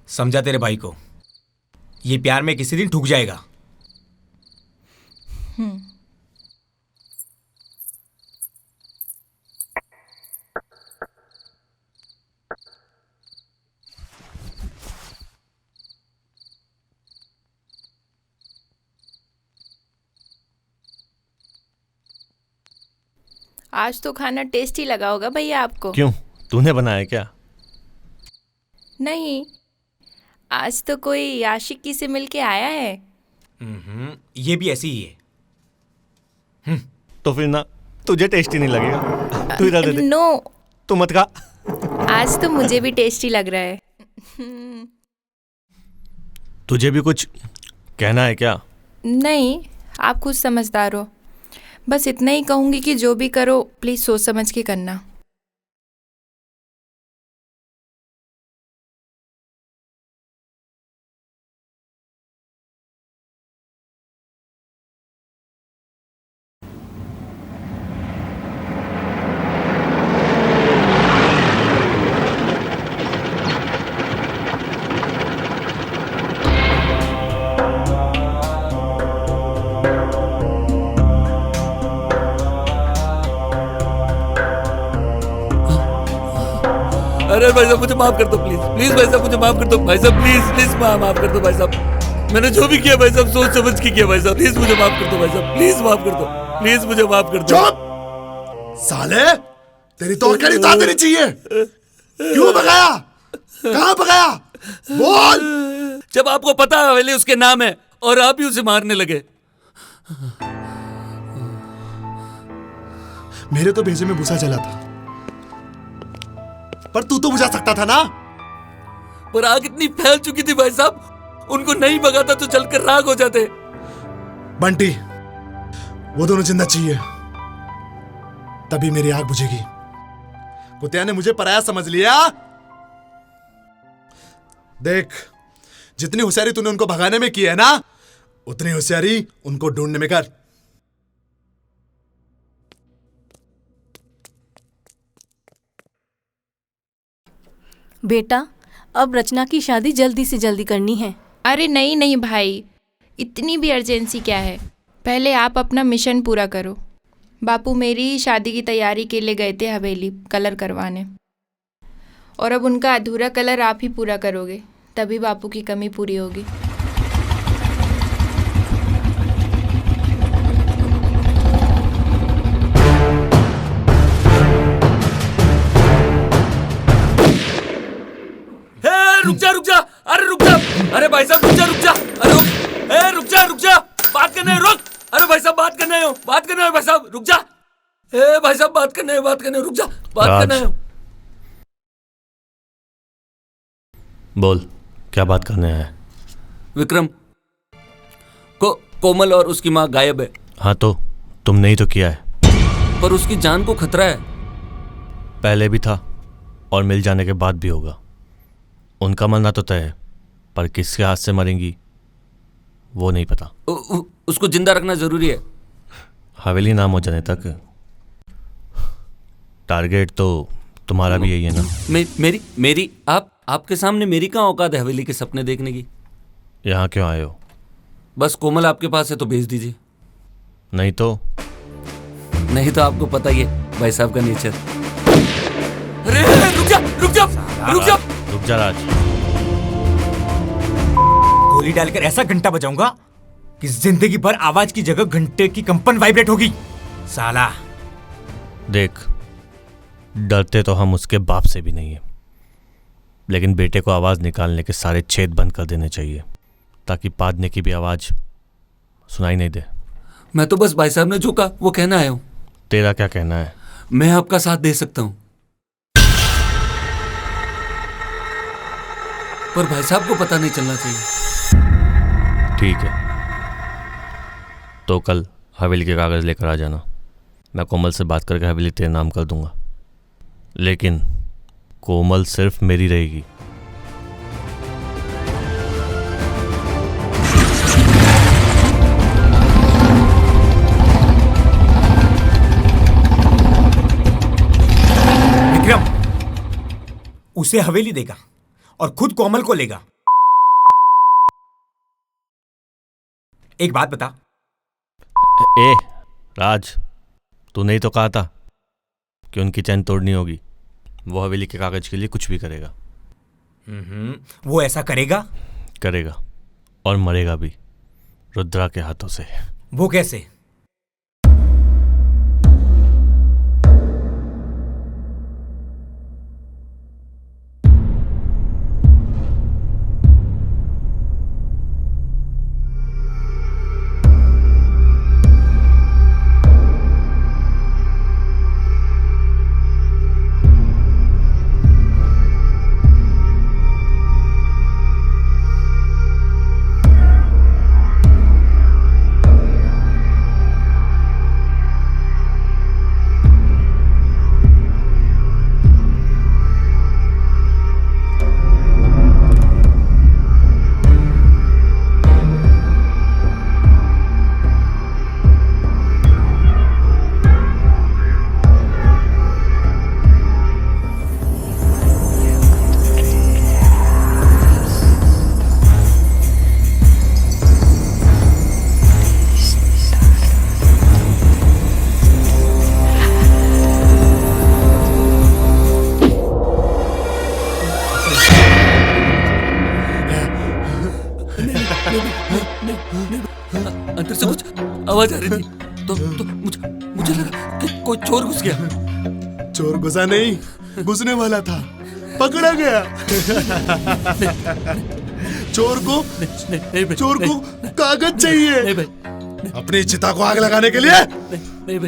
समझा तेरे भाई को, ये प्यार में किसी दिन ठुक जाएगा। आज तो खाना टेस्टी लगा होगा भैया आपको। क्यों, तूने बनाया क्या? नहीं, आज तो कोई आशिकी से मिलके आया है। ये भी ऐसी ही है। तो फिर ना तुझे टेस्टी नहीं लगेगा, तू इधर दे दे। नो, तू मत खा। आज तो मुझे भी टेस्टी लग रहा है। तुझे भी कुछ कहना है क्या? नहीं, आप खुद समझदार हो। बस इतना ही कहूँगी कि जो भी करो प्लीज़ सोच समझ के करना। अरे भाई साहब मुझे माफ कर दो प्लीज, प्लीज भाई साहब मुझे माफ कर दो भाई साहब, प्लीज प्लीज माफ कर दो भाई साहब। मैंने जो भी किया भाई साहब सोच समझ के किया भाई साहब, प्लीज मुझे माफ कर दो भाई साहब, प्लीज माफ कर दो, प्लीज मुझे माफ कर दो। चुप साले, तेरी तो अकड़ उतार देनी चाहिए। क्यों भगाया, कहाँ भगाया, बोल। जब आपको पता है हवेली उसके नाम है और आप ही उसे मारने लगे। मेरे तो भेजे में भूसा जला था, पर तू तो बुझा सकता था ना। पर आग इतनी फैल चुकी थी भाई साहब, उनको नहीं भगाता तो जलकर राख हो जाते। बंटी, वो दोनों जिंदा चाहिए, तभी मेरी आग बुझेगी। कुतिया ने मुझे पराया समझ लिया। देख, जितनी होशियारी तूने उनको भगाने में की है ना, उतनी होशियारी उनको ढूंढने में कर। बेटा, अब रचना की शादी जल्दी से जल्दी करनी है। अरे नहीं नहीं भाई, इतनी भी अर्जेंसी क्या है। पहले आप अपना मिशन पूरा करो। बापू मेरी शादी की तैयारी के लिए गए थे हवेली कलर करवाने, और अब उनका अधूरा कलर आप ही पूरा करोगे, तभी बापू की कमी पूरी होगी। रुक जा, अरे रुक जा, अरे भाई साहब रुक जा, अरे रुक जा, बात करने है, रुक। अरे भाई साहब बात करने हो, भाई साहब रुक जा। भाई साहब बात करने हो, रुक जा, बात करने हो। बोल, क्या बात करने है? विक्रम, कोमल और उसकी माँ गायब है। हाँ तो तुमने ही तो किया है। पर उसकी जान को खतरा है। पहले भी था और मिल जाने के बाद भी होगा। उनका मरना तो तय है, पर किसके हाथ से मरेंगी वो नहीं पता। उसको जिंदा रखना जरूरी है। हवेली नाम हो जाने तक टारगेट तो तुम्हारा भी यही है ना? मेरी आपके सामने मेरी कहाँ औकात है हवेली के सपने देखने की। यहाँ क्यों आए हो? बस कोमल आपके पास है तो भेज दीजिए। नहीं तो आपको पता ही है भाई साहब का नेचर। अरे रुक जा राज, गोली डालकर ऐसा घंटा बजाऊंगा कि जिंदगी भर आवाज की जगह घंटे की कंपन वाइब्रेट होगी साला। देख, डरते तो हम उसके बाप से भी नहीं है, लेकिन बेटे को आवाज निकालने के सारे छेद बंद कर देने चाहिए ताकि पादने की भी आवाज सुनाई नहीं दे। मैं तो बस भाई साहब ने जो कहा वो कहना आया हूं। तेरा क्या कहना है? मैं आपका साथ दे सकता हूं, पर भाई साहब को पता नहीं चलना चाहिए। ठीक है, तो कल हवेली के कागज लेकर आ जाना। मैं कोमल से बात करके हवेली तेरे नाम कर दूंगा, लेकिन कोमल सिर्फ मेरी रहेगी। विक्रम उसे हवेली देगा और खुद कोमल को लेगा। एक बात बता। ए राज, तूने ही तो कहा था कि उनकी चैन तोड़नी होगी। वो हवेली के कागज के लिए कुछ भी करेगा। वो ऐसा करेगा और मरेगा भी, रुद्रा के हाथों से। वो कैसे? आवाज आ रही थी तो मुझे लगा कि कोई चोर घुस गया। चोर घुसा नहीं, घुसने वाला था, पकड़ा गया। चोर को कागज चाहिए अपनी चिता को आग लगाने के लिए। नहीं,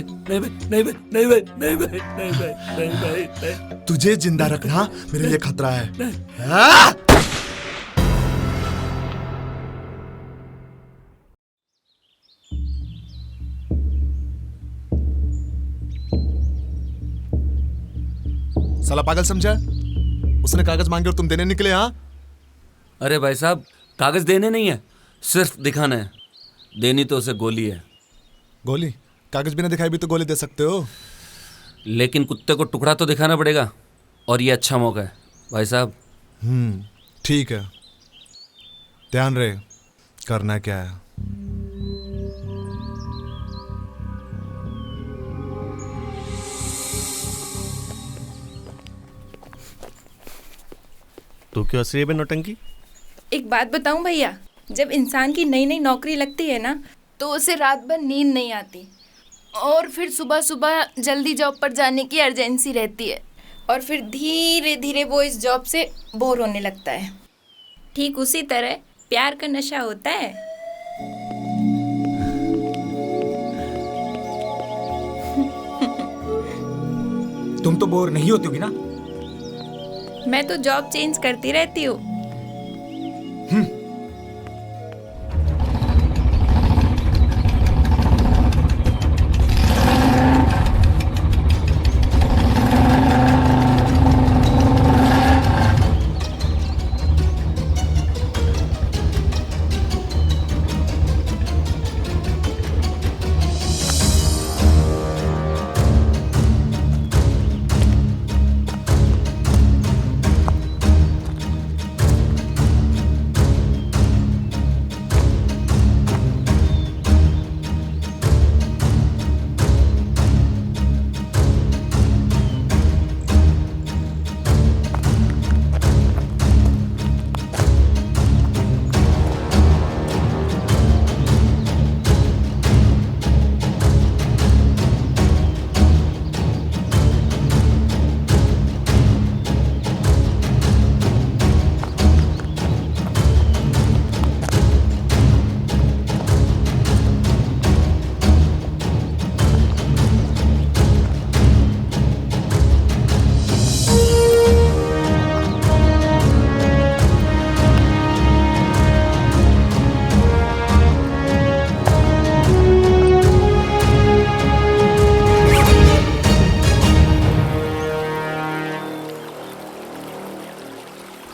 तुझे जिंदा रखना मेरे लिए खतरा है। हाँ? साला पागल समझा? उसने कागज मांगे और तुम देने निकले। हाँ? अरे भाई साहब, कागज देने नहीं है, सिर्फ दिखाना है। देनी तो उसे गोली है। गोली? कागज बिना दिखाए भी तो गोली दे सकते हो। लेकिन कुत्ते को टुकड़ा तो दिखाना पड़ेगा, और ये अच्छा मौका है भाई साहब। ठीक है, ध्यान रहे करना क्या है। तू क्यों हंस रही है बे नौटंकी? एक बात बताऊं भैया, जब इंसान की नई नई नौकरी लगती है ना, तो उसे रात भर नींद नहीं आती, और फिर सुबह सुबह जल्दी जॉब पर जाने की अर्जेंसी रहती है, और फिर धीरे धीरे वो इस जॉब से बोर होने लगता है। ठीक उसी तरह प्यार का नशा होता है। तुम तो बोर नहीं होती होगी ना? मैं तो जॉब चेंज करती रहती हूँ।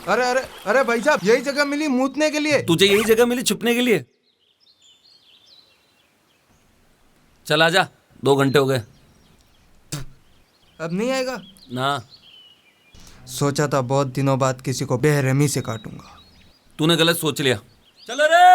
अरे अरे अरे भाई साहब, यही जगह मिली मूतने के लिए। तुझे यही जगह मिली छुपने के लिए? चल आजा, 2 घंटे हो गए। अब नहीं आएगा ना? सोचा था बहुत दिनों बाद किसी को बेरहमी से काटूंगा। तूने गलत सोच लिया। चलो रे।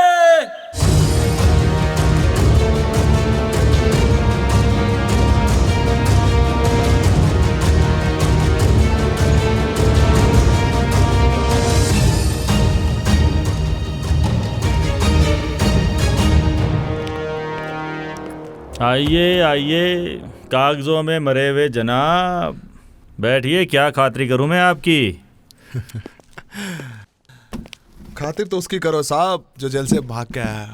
आइए आइए, कागजों में मरे हुए जनाब, बैठिए। क्या खातिरी करूं मैं आपकी? खातिर तो उसकी करो साहब जो जेल से भाग के आया।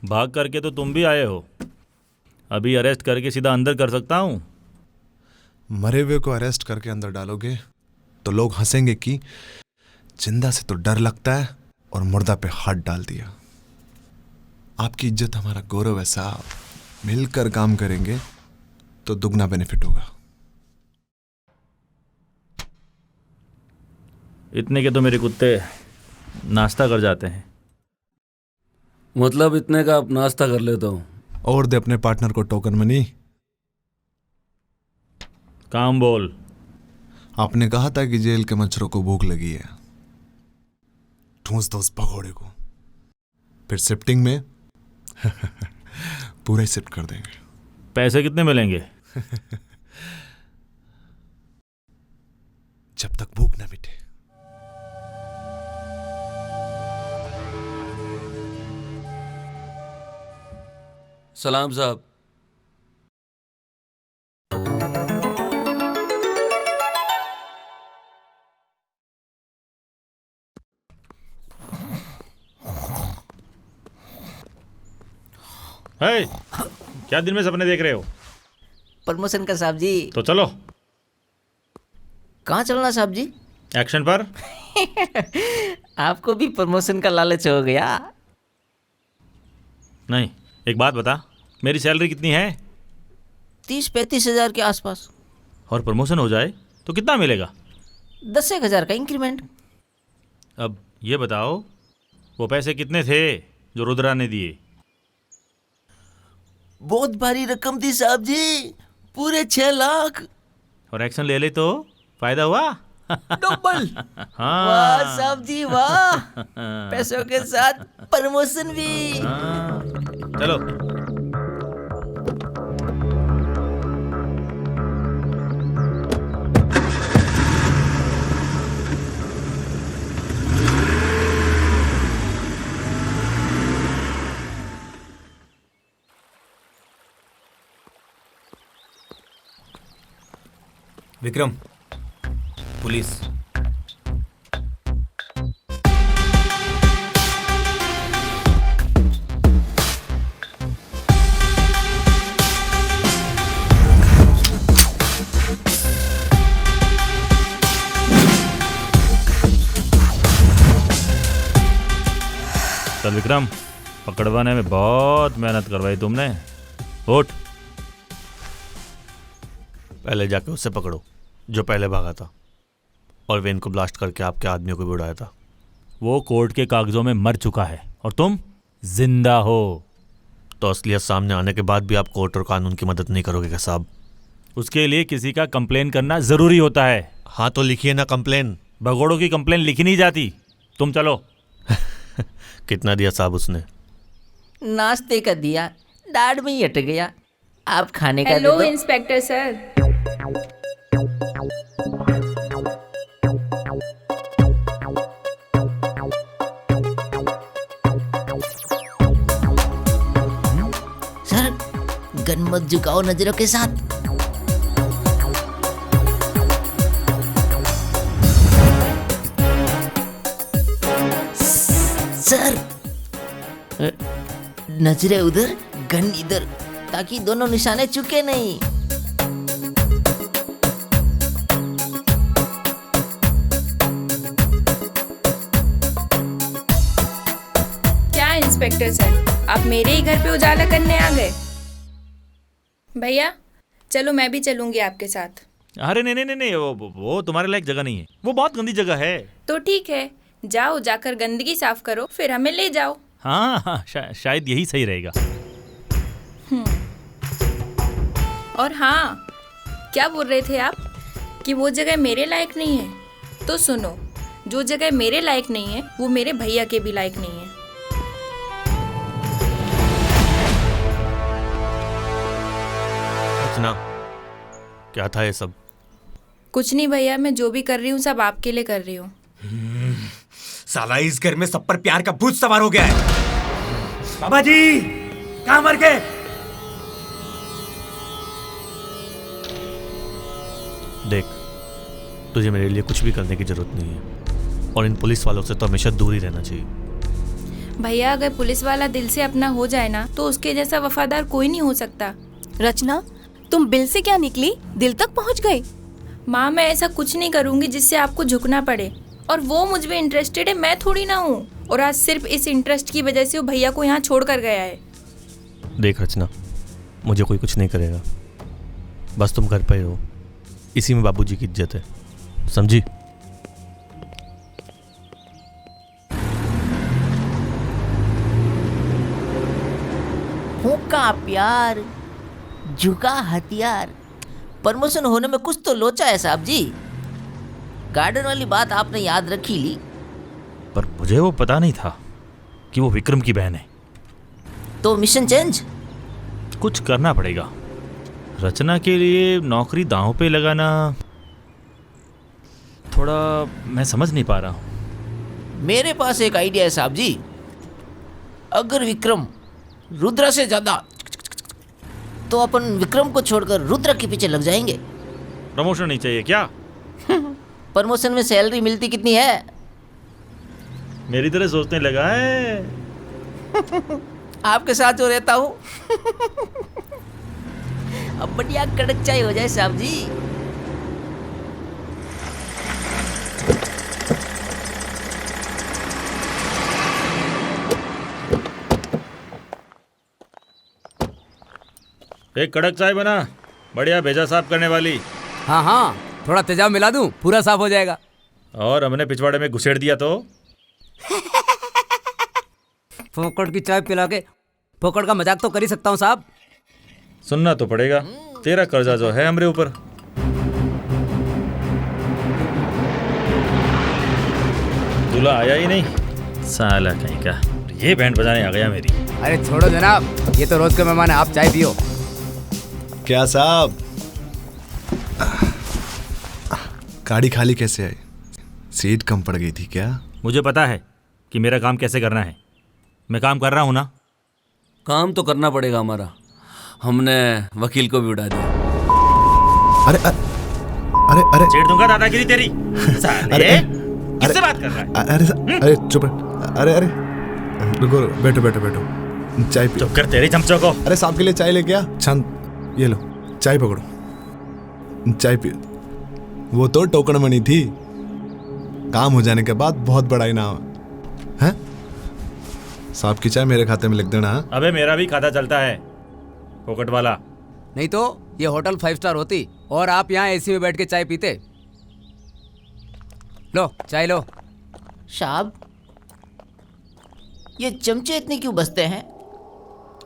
भाग करके तो तुम भी आए हो। अभी अरेस्ट करके सीधा अंदर कर सकता हूं। मरे हुए को अरेस्ट करके अंदर डालोगे तो लोग हंसेंगे कि जिंदा से तो डर लगता है और मुर्दा पे हाथ डाल दिया। आपकी इज्जत हमारा गौरव है साहब, मिलकर काम करेंगे तो दुगना बेनिफिट होगा। इतने के तो मेरे कुत्ते नाश्ता कर जाते हैं। मतलब इतने का आप नाश्ता कर लेता हूँ? और दे अपने पार्टनर को टोकन मनी। काम बोल। आपने कहा था कि जेल के मच्छरों को भूख लगी है, ठूंस दो उस भगोड़े को, फिर शिफ्टिंग में पूरा ही शिफ्ट कर देंगे। पैसे कितने मिलेंगे? जब तक भूख ना मिटे। सलाम साहब। हे, क्या दिन में सपने देख रहे हो? प्रमोशन का साहब जी। तो चलो। कहाँ चलना साहब जी? एक्शन पर। आपको भी प्रमोशन का लालच हो गया? नहीं, एक बात बता, मेरी सैलरी कितनी है? 30-35 हजार के आसपास। और प्रमोशन हो जाए तो कितना मिलेगा? 10 हजार का इंक्रीमेंट। अब ये बताओ, वो पैसे कितने थे जो रुद्रा ने दिए? बहुत भारी रकम थी साहब जी, पूरे 6 लाख। और एक्शन ले ले तो फायदा हुआ? डबल। हाँ। वाह साहब जी वाह, पैसों के साथ प्रमोशन भी। हाँ। चलो। विक्रम, पुलिस। चल विक्रम, पकड़वाने में बहुत मेहनत करवाई तुमने। उठ। पहले जाके उससे पकड़ो जो पहले भागा था और वेन को ब्लास्ट करके आपके आदमियों को भी उड़ाया था। वो कोर्ट के कागजों में मर चुका है और तुम जिंदा हो। तो असलियत सामने आने के बाद भी आप कोर्ट और कानून की मदद नहीं करोगे क्या साहब? उसके लिए किसी का कंप्लेन करना जरूरी होता है। हाँ तो लिखिए ना कंप्लेन। भगोड़ों की कंप्लेन लिखी नहीं जाती। तुम चलो। कितना दिया साहब उसने? नाश्ते का दिया, दाढ़ में ही अट गया। आप खाने का दे हेलो दो। Inspector sir. सर, गन मत झुकाओ नजरों के साथ। सर, नजरें उधर, गन इधर, ताकि दोनों निशाने चुके नहीं। क्या इंस्पेक्टर सर, आप मेरे ही घर पे उजाला करने आ गए? भैया चलो, मैं भी चलूंगी आपके साथ। अरे नहीं नहीं नहीं, वो तुम्हारे लायक जगह नहीं है। वो बहुत गंदी जगह है। तो ठीक है, जाओ, जाकर गंदगी साफ करो, फिर हमें ले जाओ। हाँ हाँ, शायद यही सही रहेगा। और हाँ, क्या बोल रहे थे आप कि वो जगह मेरे लायक नहीं है? तो सुनो, जो जगह मेरे लायक नहीं है वो मेरे भैया के भी लायक नहीं है। रचना, क्या था ये सब? कुछ नहीं भैया, मैं जो भी कर रही हूँ सब आपके लिए कर रही हूँ। साला इस घर में सब पर प्यार का भूत सवार हो गया है। बाबा जी, कहाँ मर गए? देख, तुझे मेरे लिए कुछ भी करने की जरूरत नहीं है और इन पुलिस वालों से तो हमेशा दूर ही रहना चाहिए। भैया, अगर पुलिस वाला दिल से अपना हो जाए ना तो उसके जैसा वफादार कोई नहीं हो सकता। रचना, तुम बिल से क्या निकली, दिल तक पहुंच गई। माँ, मैं ऐसा कुछ नहीं करूँगी जिससे आपको झुकना पड़े। और वो मुझ में इंटरेस्टेड है, मैं थोड़ी ना हूँ। और आज सिर्फ इस इंटरेस्ट की वजह से वो भैया को यहाँ छोड़ कर गया है। देख रचना, मुझे कोई कुछ नहीं करेगा, बस तुम घर पे ही रहो। इसी में बाबूजी की इज्जत है, समझी? फूंका प्यार, झुका हथियार। प्रमोशन होने में कुछ तो लोचा है साहब जी। गार्डन वाली बात आपने याद रखी ली। पर मुझे वो पता नहीं था कि वो विक्रम की बहन है। तो मिशन चेंज? कुछ करना पड़ेगा। रचना के लिए नौकरी दांव पे लगाना थोड़ा मैं समझ नहीं पा रहा हूँ। मेरे पास एक आइडिया है साहब जी। अगर विक्रम रुद्रा से ज्यादा तो अपन विक्रम को छोड़कर रुद्र के पीछे लग जाएंगे। प्रमोशन नहीं चाहिए क्या? प्रमोशन में सैलरी मिलती कितनी है? मेरी तरह सोचने लगा है। आपके साथ जो रहता हूँ अब बढ़िया कड़क चाय हो जाए साहब जी। एक कड़क चाय बना, बढ़िया भेजा साफ करने वाली। हाँ हाँ, थोड़ा तेजाब मिला दूं, पूरा साफ हो जाएगा। और हमने पिछवाड़े में घुसेड़ दिया तो? फोकट की चाय पिला के फोकट का मजाक तो कर ही सकता हूँ साहब। सुनना तो पड़ेगा, तेरा कर्जा जो है हमरे ऊपर। दूल्हा आया ही नहीं साला कहीं का। ये बैंड बजाने आ गया मेरी। अरे छोड़ो जनाब, ये तो रोज के मेहमान है, आप चाय पियो। क्या साहब, गाड़ी खाली कैसे आई? सीट कम पड़ गई थी क्या? मुझे पता है कि मेरा काम कैसे करना है। मैं काम कर रहा हूँ ना। काम तो करना पड़ेगा हमारा। हमने वकील को भी उड़ा दिया। अरे अरे अरे छेड़ दूंगा दादागिरी तेरी। साले किससे बात कर रहा है? अरे चुप। अरे अरे रुको, बैठो बैठो बैठो, चाय पियो। चुप कर तेरे चमचों को। अरे साहब के लिए चाय लेके आ। शांत, ये लो चाय पकड़ो, चाय पियो। वो तो टोकन मनी थी, काम हो जाने के बाद बहुत बड़ा इनाम है। साहब की चाय मेरे खाते में लिख देना। अबे मेरा भी खाता चलता है, फोकट वाला। नहीं तो ये होटल 5 स्टार होती और आप यहाँ एसी में बैठ के चाय पीते। लो चाय लो। साहब ये चमचे इतने क्यों बसते हैं?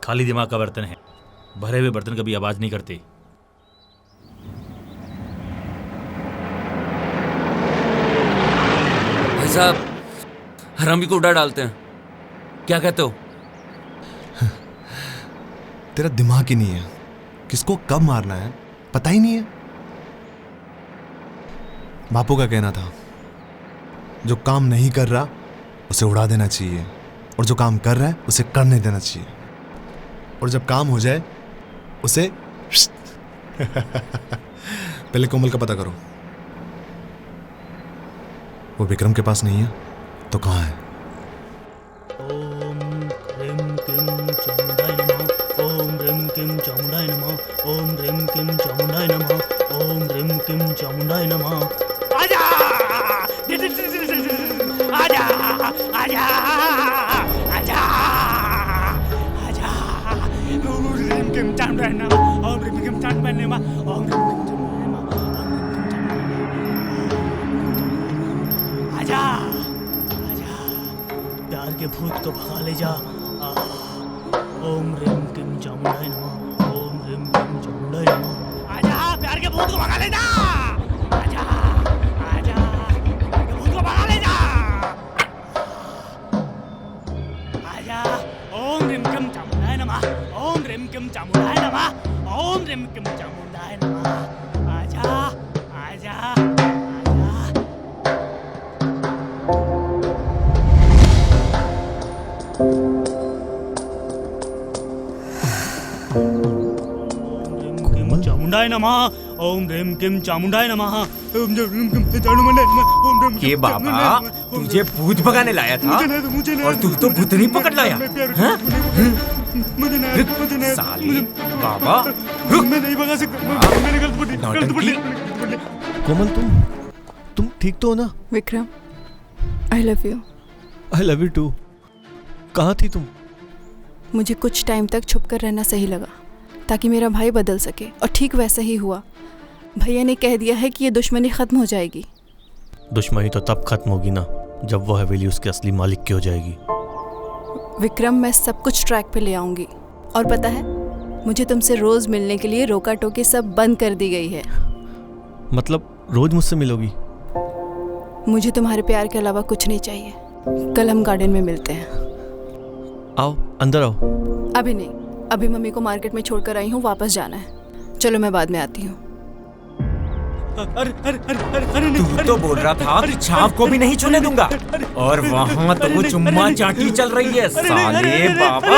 खाली दिमाग का बर्तन है, भरे हुए बर्तन कभी आवाज नहीं करते। भाई साहब, हरामी को उड़ा डालते हैं, क्या कहते हो? तेरा दिमाग ही नहीं है, किसको कब मारना है पता ही नहीं है। बापू का कहना था, जो काम नहीं कर रहा उसे उड़ा देना चाहिए, और जो काम कर रहा है उसे करने देना चाहिए, और जब काम हो जाए उसे पहले कोमल का पता करो। वो विक्रम के पास नहीं है तो कहाँ है? ओम ह्रीं क्लीं चामुंडाय नमः। ओम ह्रीं क्लीं चामुंडाय नमः। ओम ह्रीं क्लीं चामुंडाय नमः। ओम ह्रीं क्लीं चामुंडाय नमः। आजा आजा आजा आजा आजा। ओम ह्रीं क्लीं चामुंडाय नमः। ओम ह्रीं क्लीं चामुंडाय नमः। ओम ह्रीं आजा आजा, प्यार के भूत को भगा ले जा। ओम ह्रीं क्लीं चामुंडाय नमः। ओम ह्रीं क्लीं चामुंडाय नमः। आजा, प्यार के भूत को भगा ले जा। आजा आजा, प्यार के भूत को भगा ले जा। आजा। ओम ह्रीं क्लीं चामुंडाय नमः। ओम ह्रीं क्लीं चामुंडाय नमः। ओम ह्रीं क्लीं चामुंडाय नमः। आजा आजा। चामुंडाय नमः। ओम ह्रीं क्लीं चामुंडाय नमः। ओम ह्रीं क्लीं चामुंडाय नमः। ये बाबा तुझे भूत भगाने लाया था और तू तो भूतनी पकड़ लाया। साले बाबा, मैं नहीं भगा सकता, मैंने गलत पड़ी। कोमल तुम ठीक तो हो ना? Vikram, I love you. I love you too. कहाँ थी तुम? मुझे कुछ टाइम तक छुप कर रहना सही लगा ताकि मेरा भाई बदल सके, और ठीक वैसा ही हुआ। भैया ने कह दिया है कि ये दुश्मनी खत्म हो जाएगी। दुश्मनी तो तब खत्म होगी ना जब वो हवेली उसके असली मालिक की हो जाएगी। विक्रम, मैं सब कुछ ट्रैक पे ले आऊंगी। और पता है, मुझे तुमसे रोज मिलने के लिए रोका टोकी सब बंद कर दी गई है। मतलब रोज मुझसे मिलोगी? मुझे तुम्हारे प्यार के अलावा कुछ नहीं चाहिए। कल हम गार्डन में मिलते हैं। आओ अंदर आओ। अभी नहीं, अभी मम्मी को मार्केट में छोड़कर आई हूँ, वापस जाना है। चलो मैं बाद में आती हूँ। तू तो बोल रहा था कि छाव को भी नहीं छूने दूंगा, और वहाँ तो चुम्मा चाटी चल रही है। साले बाबा,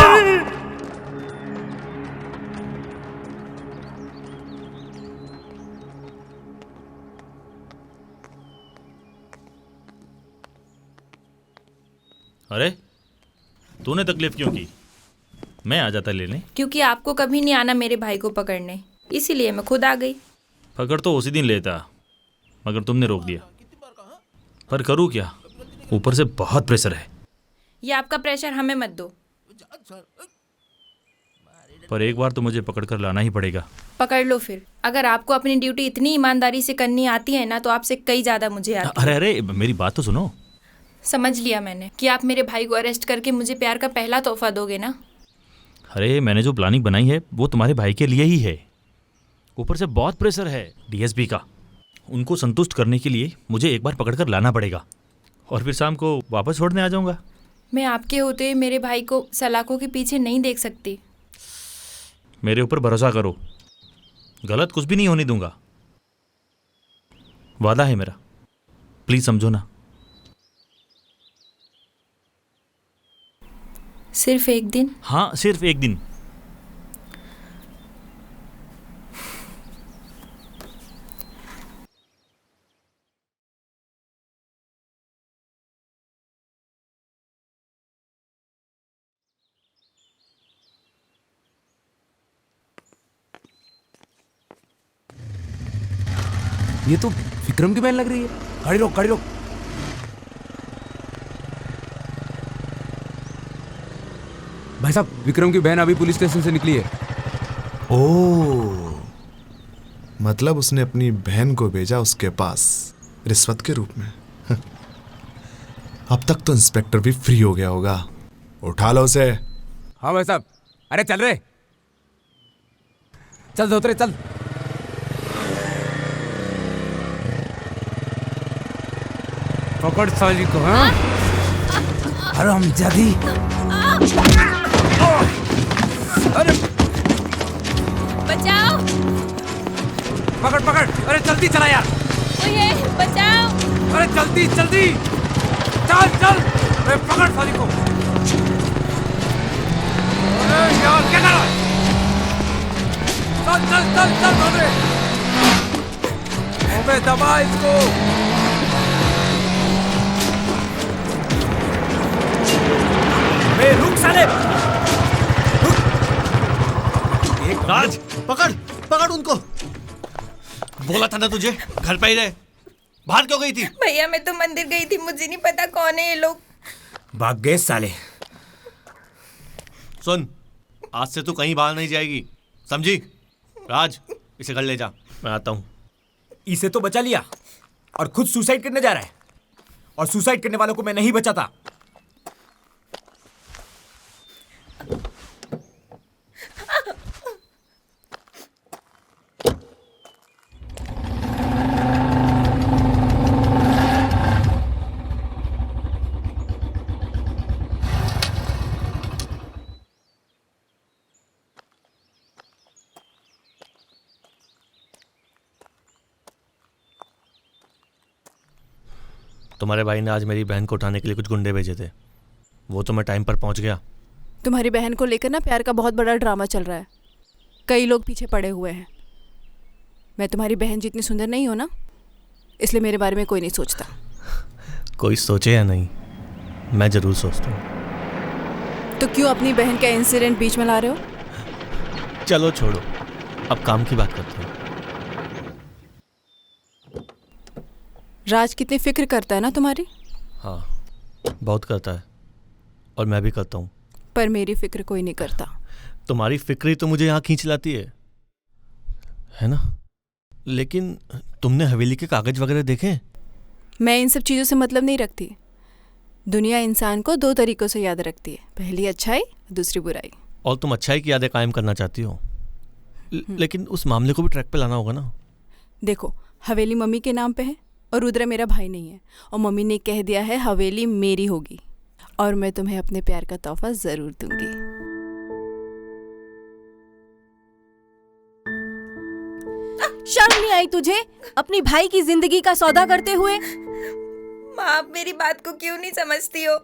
अरे तूने तकलीफ क्यों की? मैं आ जाता लेने। क्योंकि आपको कभी नहीं आना मेरे भाई को पकड़ने, इसीलिए मैं खुद आ गई। पकड़ तो उसी दिन लेता, मगर तुमने रोक दिया। पर करूँ क्या, ऊपर से बहुत प्रेशर है। ये आपका प्रेशर हमें मत दो। पर एक बार तो मुझे पकड़ कर लाना ही पड़ेगा। पकड़ लो फिर। अगर आपको अपनी ड्यूटी इतनी ईमानदारी से करनी आती है ना, तो आपसे कई ज्यादा मुझे आती है। अरे मेरी बात तो सुनो। समझ लिया मैंने कि आप मेरे भाई को अरेस्ट करके मुझे प्यार का पहला तोहफा दोगे ना। अरे मैंने जो प्लानिंग बनाई है वो तुम्हारे भाई के लिए ही है। ऊपर से बहुत प्रेशर है डीएसपी का। उनको संतुष्ट करने के लिए मुझे एक बार पकड़कर लाना पड़ेगा और फिर शाम को वापस छोड़ने आ जाऊंगा। मैं आपके होते हुए मेरे भाई को सलाखों के पीछे नहीं देख सकती। मेरे ऊपर भरोसा करो, गलत कुछ भी नहीं होने दूंगा। वादा है मेरा, प्लीज समझो ना। सिर्फ एक दिन? हाँ, सिर्फ एक दिन। ये तो विक्रम की बहन लग रही है। गाड़ी रोक, गाड़ी रोक। भाई साहब, विक्रम की बहन अभी पुलिस स्टेशन से निकली है। ओह, मतलब उसने अपनी बहन को भेजा उसके पास रिश्वत के रूप में। अब तक तो इंस्पेक्टर भी फ्री हो गया होगा। उठा लो उसे। हाँ भाई साहब। अरे चल रे, चल धोतरे चल। पकड़ साली को। हाँ, अरे हम जादी। अरे बचाओ, पकड़ पकड़। अरे जल्दी चला यार। ओए बचाओ। अरे जल्दी जल्दी चल चल। अरे पकड़ साली को। अरे यार क्या कर रहा है? चल चल चल चल धोतरे। अबे दबा इसको। रुक साले, एक राज, पकड़ पकड़ उनको। बोला था ना तुझे घर पे ही रहे। बाहर क्यों गई थी? भैया मैं तो मंदिर गई थी, मुझे नहीं पता कौन है ये लोग। भाग गए साले। सुन, आज से तू कहीं बाहर नहीं जाएगी, समझी? राज, इसे घर ले जा, मैं आता हूँ। इसे तो बचा लिया और खुद सुसाइड करने जा रहा है। और सुसाइड करने वालों को मैं नहीं बचाता। तुम्हारे भाई ने आज मेरी बहन को उठाने के लिए कुछ गुंडे भेजे थे, वो तो मैं टाइम पर पहुंच गया। तुम्हारी बहन को लेकर ना प्यार का बहुत बड़ा ड्रामा चल रहा है। कई लोग पीछे पड़े हुए हैं। मैं तुम्हारी बहन जितनी सुंदर नहीं हो ना, इसलिए मेरे बारे में कोई नहीं सोचता। कोई सोचे या नहीं, मैं जरूर सोचता हूँ। तो क्यों अपनी बहन का इंसिडेंट बीच में ला रहे हो? चलो छोड़ो, अब काम की बात करते हैं। राज कितनी फिक्र करता है ना तुम्हारी। हाँ, बहुत करता है और मैं भी करता हूँ। पर मेरी फिक्र कोई नहीं करता। तुम्हारी फिक्र ही तो मुझे यहाँ खींच लाती है ना? लेकिन तुमने हवेली के कागज वगैरह देखे? मैं इन सब चीज़ों से मतलब नहीं रखती। दुनिया इंसान को दो तरीकों से याद रखती है, पहली अच्छाई, दूसरी बुराई। और तुम अच्छाई की यादें कायम करना चाहती हो, लेकिन उस मामले को भी ट्रैक पे लाना होगा ना। देखो, हवेली मम्मी के नाम पे है और रुद्रा मेरा भाई नहीं है, और मम्मी ने कह दिया है हवेली मेरी होगी, और मैं तुम्हें अपने प्यार का तोहफा जरूर दूंगी। शर्म नहीं आई तुझे अपनी भाई की जिंदगी का सौदा करते हुए? माँ, आप मेरी बात को क्यों नहीं समझती हो?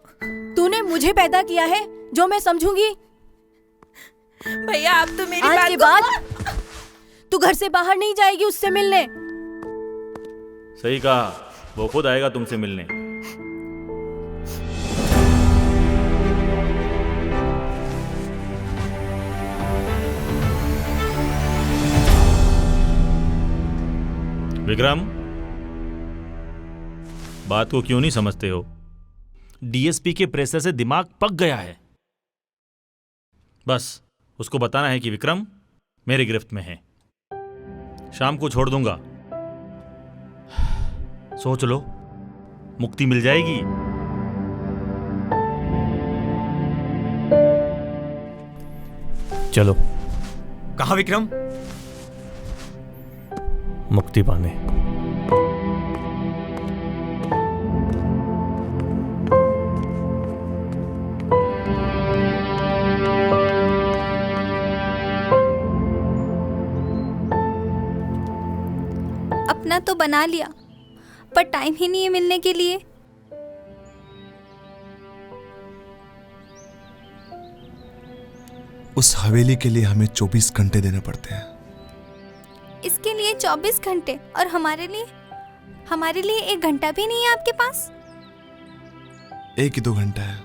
तूने मुझे पैदा किया है, जो मैं समझूंगी। भैया, आप तो मेरी आज बात के को... बाद तू घर से बाहर नहीं जाएगी उससे मिलने। सही कहा, वो खुद आएगा तुमसे मिलने। विक्रम, बात को क्यों नहीं समझते हो? डीएसपी के प्रेशर से दिमाग पक गया है। बस उसको बताना है कि विक्रम मेरी गिरफ्त में है। शाम को छोड़ दूंगा। सोच लो, मुक्ति मिल जाएगी। चलो। कहाँ विक्रम? मुक्ति पाने। अपना तो बना लिया, पर टाइम ही नहीं है मिलने के लिए। उस हवेली के लिए हमें 24 घंटे देने पड़ते हैं। इसके लिए 24 घंटे, और हमारे लिए 1 घंटा भी नहीं है आपके पास? 1 ही 2 घंटा है।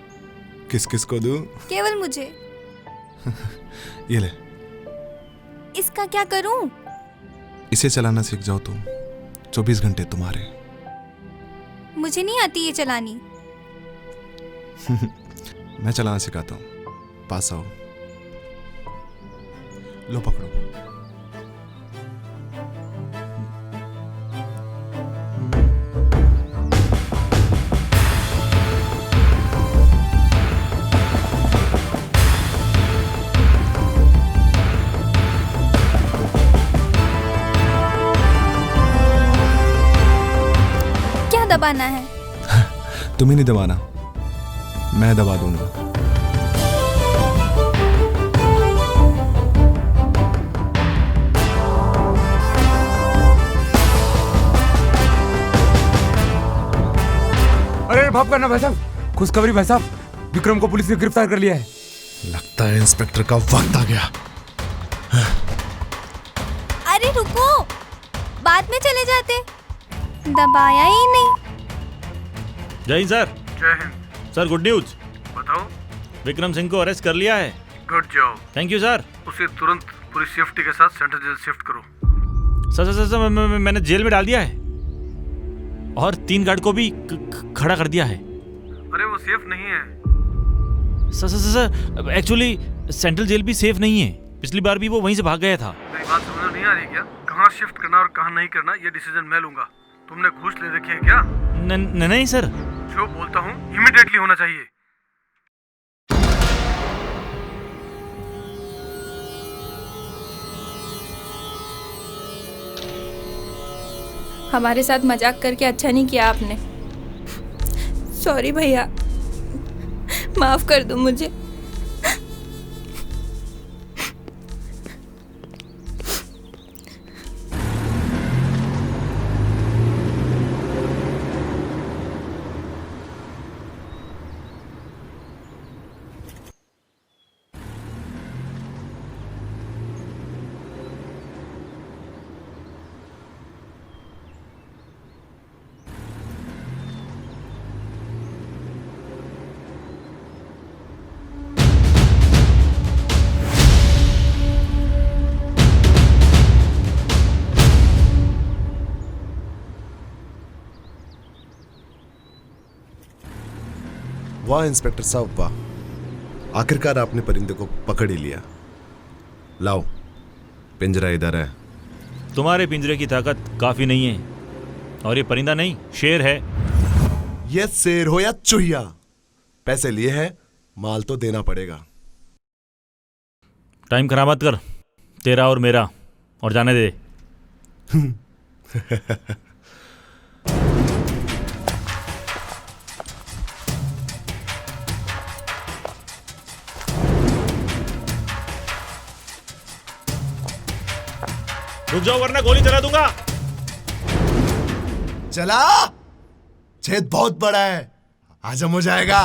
किस किस को दूं? केवल मुझे। ये ले। इसका क्या करूं? इसे चलाना सीख जाओ तुम, 24 घंटे तुम्हारे। मुझे नहीं आती ये चलानी। मैं चलाना सिखाता हूँ, पास आओ। लो पकड़ो। क्या दबाना है? तुम्हें नहीं दबाना, मैं दबा दूंगा। अरे भाप करना भाई साहब, खुशखबरी भाई साहब, विक्रम को पुलिस ने गिरफ्तार कर लिया है। लगता है इंस्पेक्टर का वक्त आ गया। अरे रुको, बाद में चले जाते, दबाया ही नहीं। जय हिंद सर। जय हिंद सर, गुड न्यूज। बताओ। विक्रम सिंह को अरेस्ट कर लिया है। Good job. Thank you sir. उसे तुरंत पूरी सेफ्टी के साथ सेंट्रल जेल शिफ्ट करो। सर सर सर, मैंने जेल में डाल दिया है और 3 गार्ड को भी खड़ा कर दिया है। अरे वो सेफ नहीं है। Sir sir sir, actually central jail भी सेफ नहीं है। पिछली बार भी वो वहीं से भाग गया था। मेरी बात समझ नहीं आ रही क्या? कहाँ शिफ्ट करना और कहाँ नहीं करना ये डिसीजन मैं लूंगा। तुमने घूस ले रखी है क्या? नहीं सर। जो बोलता हूँ इमीडिएटली होना चाहिए। हमारे साथ मजाक करके अच्छा नहीं किया आपने। सॉरी भैया, माफ कर दो मुझे। वाह इंस्पेक्टर साहब वाह, आखिरकार आपने परिंदे को पकड़ ही लिया। लाओ, पिंजरा इधर है। तुम्हारे पिंजरे की ताकत काफी नहीं है, और ये परिंदा नहीं, शेर है। ये शेर हो या चूहिया, पैसे लिए हैं, माल तो देना पड़ेगा। टाइम खराब मत कर, तेरा और मेरा, और जाने दे। रुक जाओ वरना गोली चला दूंगा। चला, छेद बहुत बड़ा है, हजम हो जाएगा।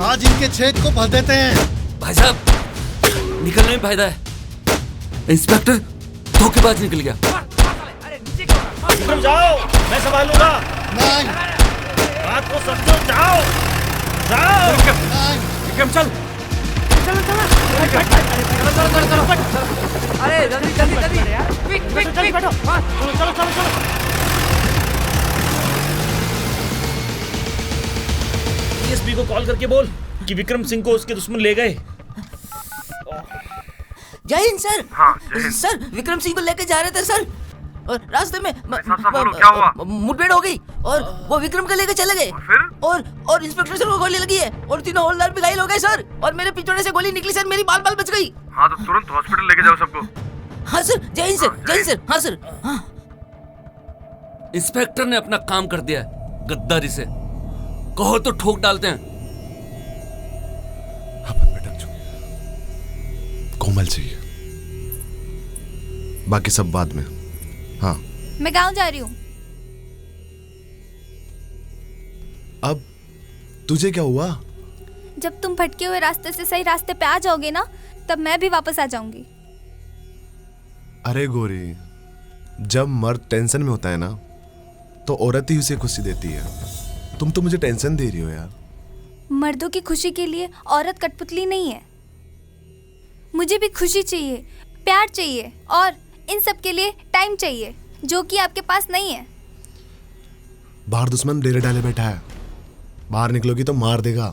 आज इनके छेद को भर देते हैं। भाई साहब निकलने में फायदा है। इंस्पेक्टर धोखेबाज निकल गया। विक्रम जाओ, मैं संभालूंगा। नहीं, बात को समझो, जाओ जाओ। विक्रम चल। अरे जल्दी जल्दी जल्दी, क्विक क्विक क्विक, बैठो। चलो चलो चलो। डीएसपी को कॉल करके बोल कि विक्रम सिंह को उसके दुश्मन ले गए। जय हिंद सर। हाँ, सर विक्रम सिंह को लेके जा रहे थे सर, और रास्ते में क्या हुआ? मुठभेड़ हो गई और वो विक्रम को लेके चले गए। और इंस्पेक्टर सर को गोली लगी है और तीनों हवलदार भी घायल हो गए सर, और मेरे पिछोड़े से गोली निकली सर, मेरी बाल बाल बच गई। हाँ तो तुरंत हॉस्पिटल लेके जाओ सबको। हाँ सर, जय हिंद सर, जय हिंद सर। हाँ सर। हाँ। इंस्पेक्टर ने अपना काम कर दिया गद्दारी से, कहो तो ठोक डालते हैं। कोमल चाहिए, बाकी सब बाद में। हाँ मैं गांव जा रही हूँ। अब तुझे क्या हुआ? जब तुम भटके हुए रास्ते से सही रास्ते पे आ जाओगे ना, तब मैं भी वापस आ जाऊंगी। अरे गोरी, जब मर्द टेंशन में होता है ना तो औरत ही उसे खुशी देती है। तुम तो मुझे टेंशन दे रही हो यार। मर्दों की खुशी के लिए औरत कठपुतली नहीं है। मुझे भी खुशी चाहिए, प्यार चाहिए, और इन सब के लिए टाइम चाहिए, जो कि आपके पास नहीं है। बाहर दुश्मन डेरे डाले बैठा है, बाहर निकलोगी तो मार देगा।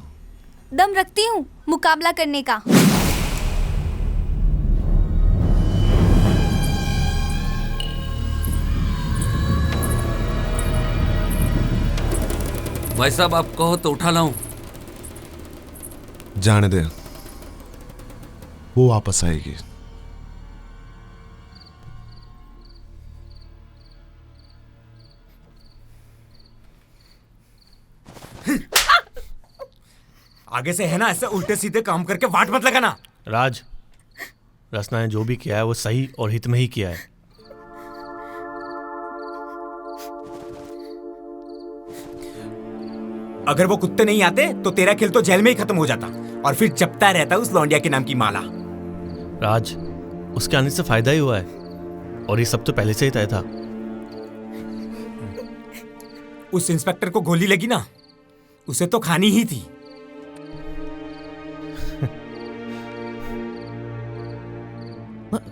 दम रखती हूँ मुकाबला करने का। भाई साहब आप कहो तो उठा लाऊं? जाने दे, वो वापस आएगी। आगे से है ना ऐसे उल्टे सीधे काम करके वाट मत लगाना। राज, रसना ने जो भी किया है वो सही और हित में ही किया है। अगर वो कुत्ते नहीं आते तो तेरा खेल तो जेल में ही खत्म हो जाता और फिर जपता रहता उस लौंडिया के नाम की माला। राज, उसके आने से फायदा ही हुआ है, और ये सब तो पहले से ही तय था। उस इंस्पेक्टर को गोली लगी ना, उसे तो खानी ही थी।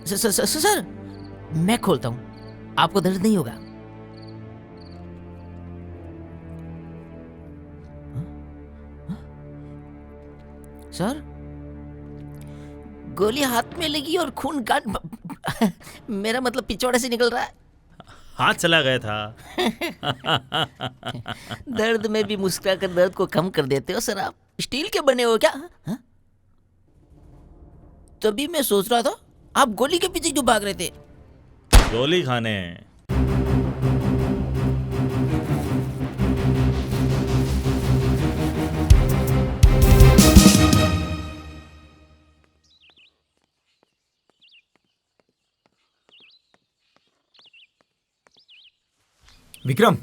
सर मैं खोलता हूँ, आपको दर्द नहीं होगा। सर गोली हाथ में लगी और खून काट मेरा मतलब पिछवाड़े से निकल रहा है। हाथ चला गया था। दर्द में भी मुस्कुराकर दर्द को कम कर देते हो सर आप। स्टील के बने हो क्या? हा? तभी मैं सोच रहा था आप गोली के पीछे क्यों भाग रहे थे? गोली खाने। विक्रम,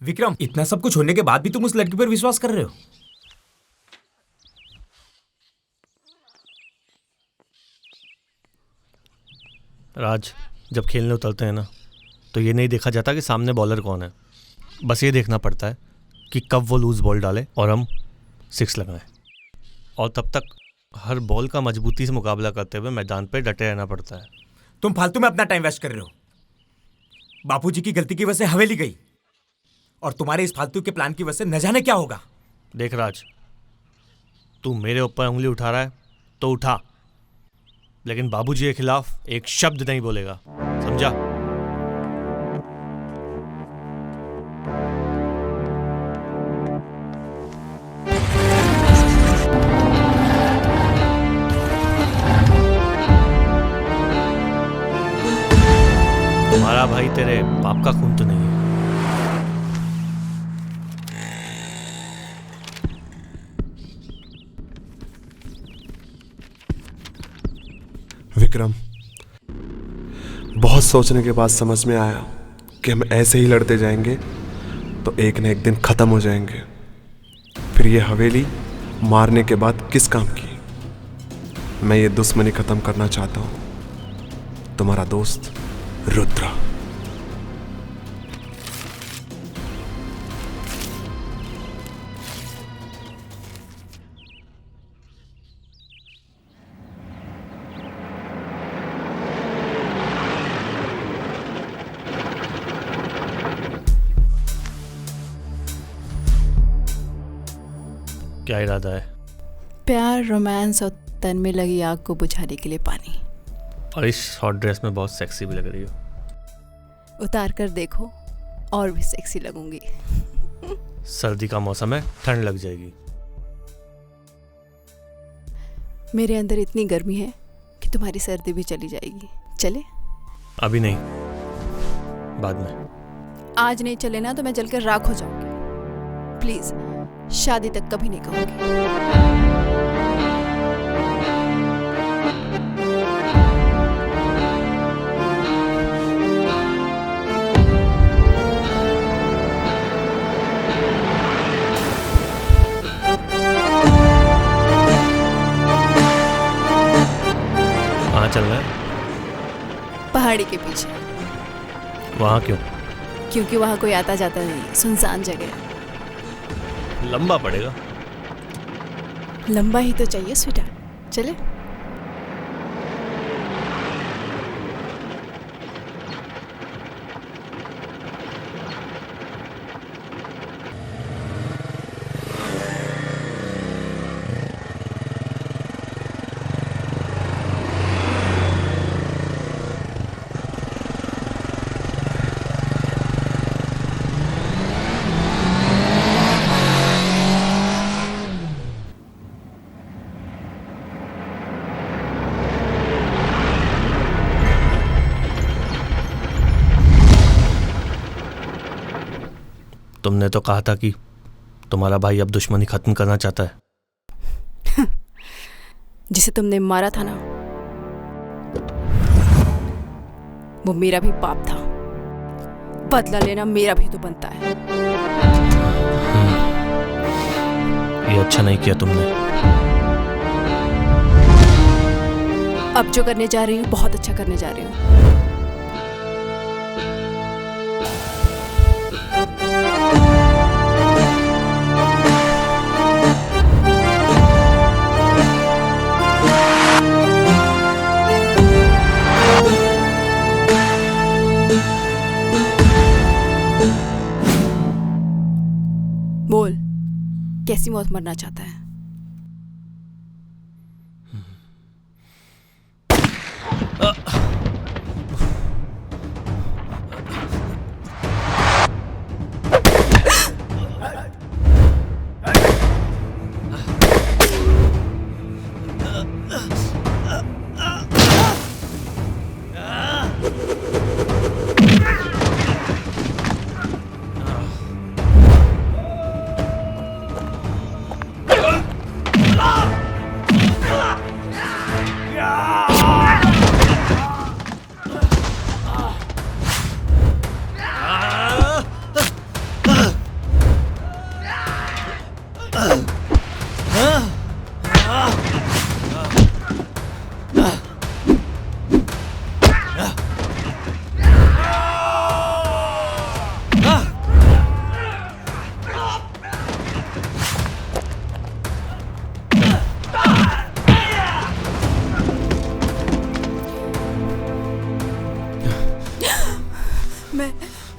विक्रम, इतना सब कुछ होने के बाद भी तुम उस लड़की पर विश्वास कर रहे हो? राज, जब खेलने उतरते हैं ना तो ये नहीं देखा जाता कि सामने बॉलर कौन है, बस ये देखना पड़ता है कि कब वो लूज बॉल डाले और हम 6 लगाएं। और तब तक हर बॉल का मजबूती से मुकाबला करते हुए मैदान पे डटे रहना पड़ता है। तुम फालतू में अपना टाइम वेस्ट कर रहे हो। बापूजी की गलती की वजह से हवेली गई और तुम्हारे इस फालतू के प्लान की वजह से न जाने क्या होगा। देख राज, तू मेरे ऊपर उंगली उठा रहा है तो उठा, लेकिन बाबूजी के खिलाफ एक शब्द नहीं बोलेगा, समझा? तुम्हारा भाई तेरे बाप का खून तो नहीं है। विक्रम, बहुत सोचने के बाद समझ में आया कि हम ऐसे ही लड़ते जाएंगे तो एक न एक दिन खत्म हो जाएंगे। फिर ये हवेली मारने के बाद किस काम की? मैं ये दुश्मनी खत्म करना चाहता हूं। तुम्हारा दोस्त रुद्रा। क्या इरादा है? प्यार, रोमांस और तन में लगी आग को बुझाने के लिए पानी। और इस शॉर्ट ड्रेस में बहुत सेक्सी भी लग रही हो। उतार कर देखो और भी सेक्सी लगूंगी। सर्दी का मौसम है, ठंड लग जाएगी। मेरे अंदर इतनी गर्मी है कि तुम्हारी सर्दी भी चली जाएगी। चले? अभी नहीं, बाद में। आज नहीं चले ना तो मैं जलकर राख हो जाऊंगी। प्लीज, शादी तक कभी नहीं कहूंगी। कहाँ चल रहा है? पहाड़ी के पीछे। वहाँ क्यों? क्योंकि वहाँ कोई आता जाता नहीं है, सुनसान जगह है। लंबा पड़ेगा। लंबा ही तो चाहिए स्वीटहार्ट। चले? तुमने तो कहा था कि तुम्हारा भाई अब दुश्मनी खत्म करना चाहता है। जिसे तुमने मारा था ना, वो मेरा भी पाप था। बदला लेना मेरा भी तो बनता है। ये अच्छा नहीं किया तुमने। अब जो करने जा रही हूँ बहुत अच्छा करने जा रही हूँ। बोल, कैसी मौत मरना चाहता है?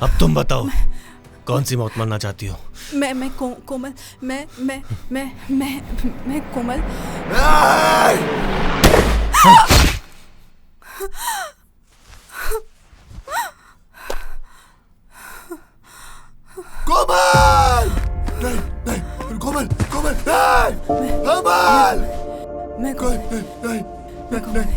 अब तुम बताओ, कौन सी मौत मरना चाहती हो? मैं कोमल, मैं कोमल। कोमल! नहीं, कोमल, कोमल, नहीं! कोमल! मैं कोमल, मैं कोमल।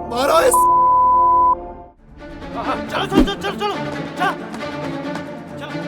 मारो इस। चलो चलो चलो चलो चलो चलो।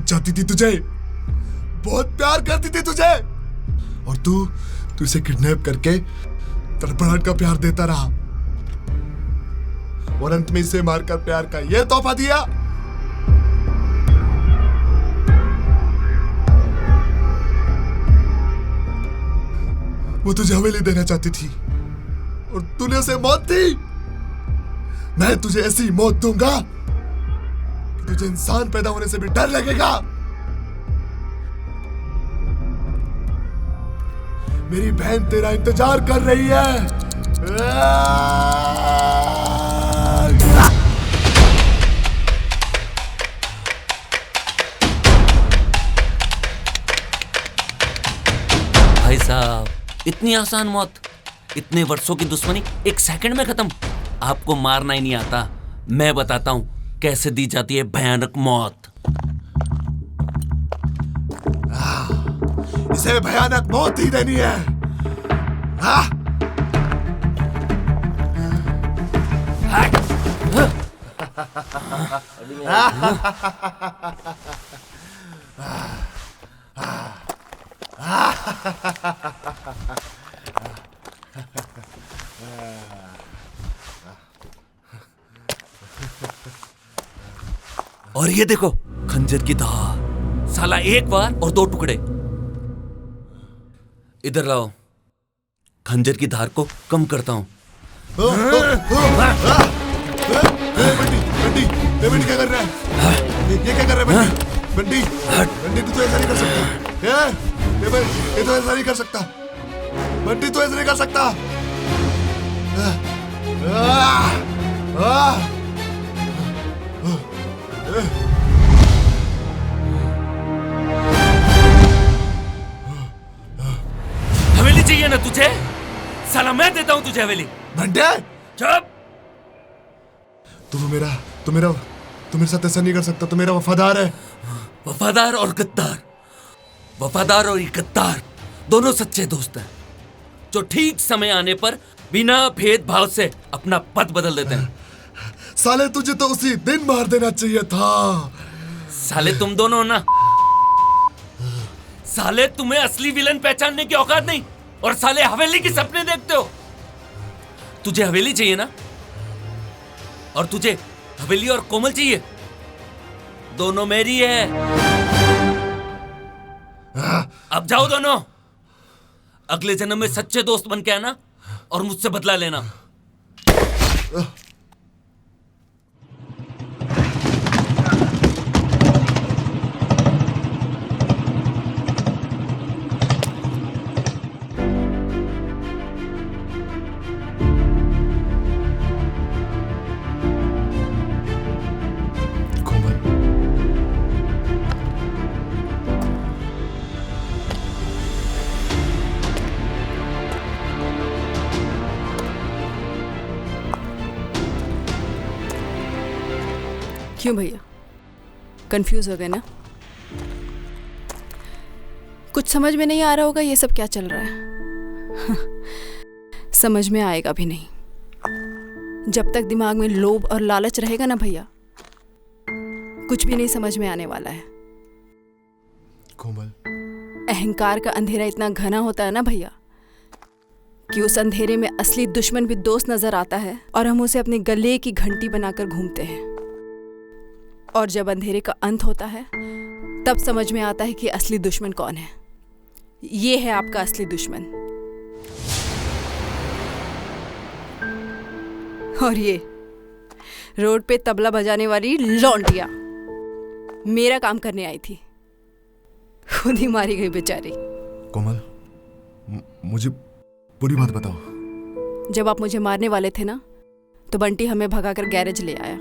चाहती थी तुझे, बहुत प्यार करती थी तुझे, और तू इसे किडनैप करके तड़पड़ाहट का प्यार देता रहा और अंत में इसे मारकर प्यार का यह तोहफा दिया। वो तुझे हवेली देना चाहती थी और तूने उसे मौत दी। मैं तुझे ऐसी मौत दूंगा कि तुझे इंसान पैदा होने से भी डर लगेगा। मेरी बहन तेरा इंतजार कर रही है। भाई साहब, इतनी आसान मौत, इतने वर्षों की दुश्मनी एक सेकंड में खत्म। आपको मारना ही नहीं आता, मैं बताता हूं कैसे दी जाती है भयानक मौत। इसे भयानक मौत ही देनी है। और ये देखो खंजर की धार, साला एक बार और दो टुकड़े। इधर लाओ, खंजर की धार को कम करता हूं। बंटी क्या कर रहा है? ये क्या कर रहा है बंटी? बंटी तू तो ऐसा नहीं कर सकता। ये तो ऐसा नहीं कर सकता। बंटी तू ऐसा नहीं कर सकता। हवेली चाहिए ना तुझे? साला मैं देता हूं तुझे हवेली। बंटे चुप। तू मेरे साथ ऐसा नहीं कर सकता। तू मेरा वफादार है। वफादार और गद्दार, वफादार और गद्दार दोनों सच्चे दोस्त हैं, जो ठीक समय आने पर बिना भेदभाव से अपना पद बदल देते हैं। साले तुझे तो उसी दिन मार देना चाहिए था। साले तुम दोनों ना, साले तुम्हें असली विलन पहचानने की औकात नहीं, और साले हवेली के सपने देखते हो। तुझे हवेली चाहिए ना, और तुझे हवेली और कोमल चाहिए, दोनों मेरी है। अब जाओ दोनों, अगले जन्म में सच्चे दोस्त बन के आना और मुझसे बदला लेना। क्यों भैया, कंफ्यूज हो गए ना? कुछ समझ में नहीं आ रहा होगा ये सब क्या चल रहा है। समझ में आएगा भी नहीं। जब तक दिमाग में लोभ और लालच रहेगा ना भैया, कुछ भी नहीं समझ में आने वाला है। कोमल, अहंकार का अंधेरा इतना घना होता है ना भैया कि उस अंधेरे में असली दुश्मन भी दोस्त नजर आता है और हम उसे अपने गले की घंटी बनाकर घूमते हैं। और जब अंधेरे का अंत होता है तब समझ में आता है कि असली दुश्मन कौन है। ये है आपका असली दुश्मन। और ये रोड पे तबला बजाने वाली लौंडिया मेरा काम करने आई थी, खुद ही मारी गई बेचारी। कोमल, मुझे पूरी बात बताओ। जब आप मुझे मारने वाले थे ना तो बंटी हमें भगाकर गैरेज ले आया।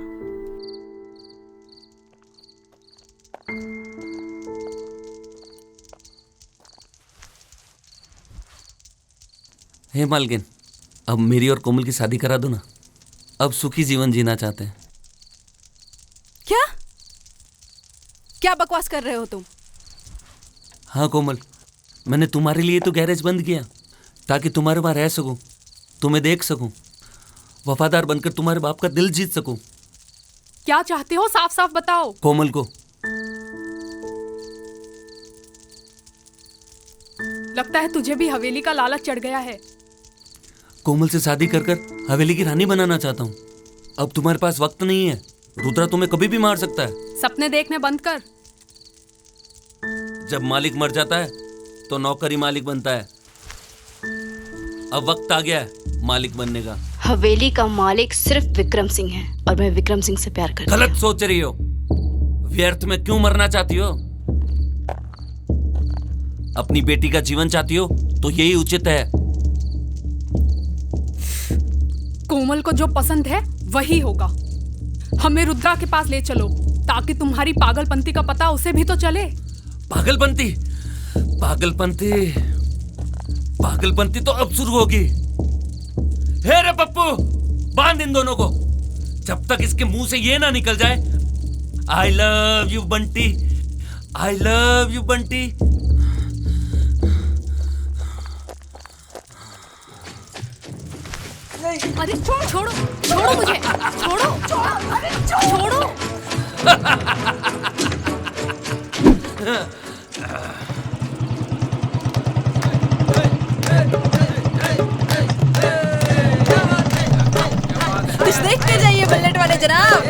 हे मालकिन, अब मेरी और कोमल की शादी करा दो ना। अब सुखी जीवन जीना चाहते हैं। क्या क्या बकवास कर रहे हो तुम? हाँ कोमल, मैंने तुम्हारे लिए तो गैरेज बंद किया ताकि तुम्हारे वहां रह सकूं, तुम्हें देख सकूं, वफादार बनकर तुम्हारे बाप का दिल जीत सकूं। क्या चाहते हो साफ साफ बताओ। कोमल को। लगता है तुझे भी हवेली का लालच चढ़ गया है। कोमल से शादी कर कर हवेली की रानी बनाना चाहता हूँ। अब तुम्हारे पास वक्त नहीं है। रुद्रा तुम्हें कभी भी मार सकता है। सपने देखने बंद कर। जब मालिक मर जाता है तो नौकर ही मालिक बनता है। अब वक्त आ गया है मालिक बनने का। हवेली का मालिक सिर्फ विक्रम सिंह है और मैं विक्रम सिंह से प्यार करती हूँ। गलत सोच रही हो। व्यर्थ में क्यों मरना चाहती हो? अपनी बेटी का जीवन चाहती हो तो यही उचित है। कोमल को जो पसंद है वही होगा। हमें रुद्रा के पास ले चलो ताकि तुम्हारी पागलपंती का पता उसे भी तो चले। पागलपंती? पागलपंती? पागलपंती तो अब शुरू होगी। हे रे पप्पू, बांध इन दोनों को जब तक इसके मुंह से ये ना निकल जाए आई love you Bunty, I love you Bunty. अरे छोड़ो छोड़ो मुझे, छोड़ो अरे छोड़ो। कुछ देखते जाइए बुलेट वाले जनाब।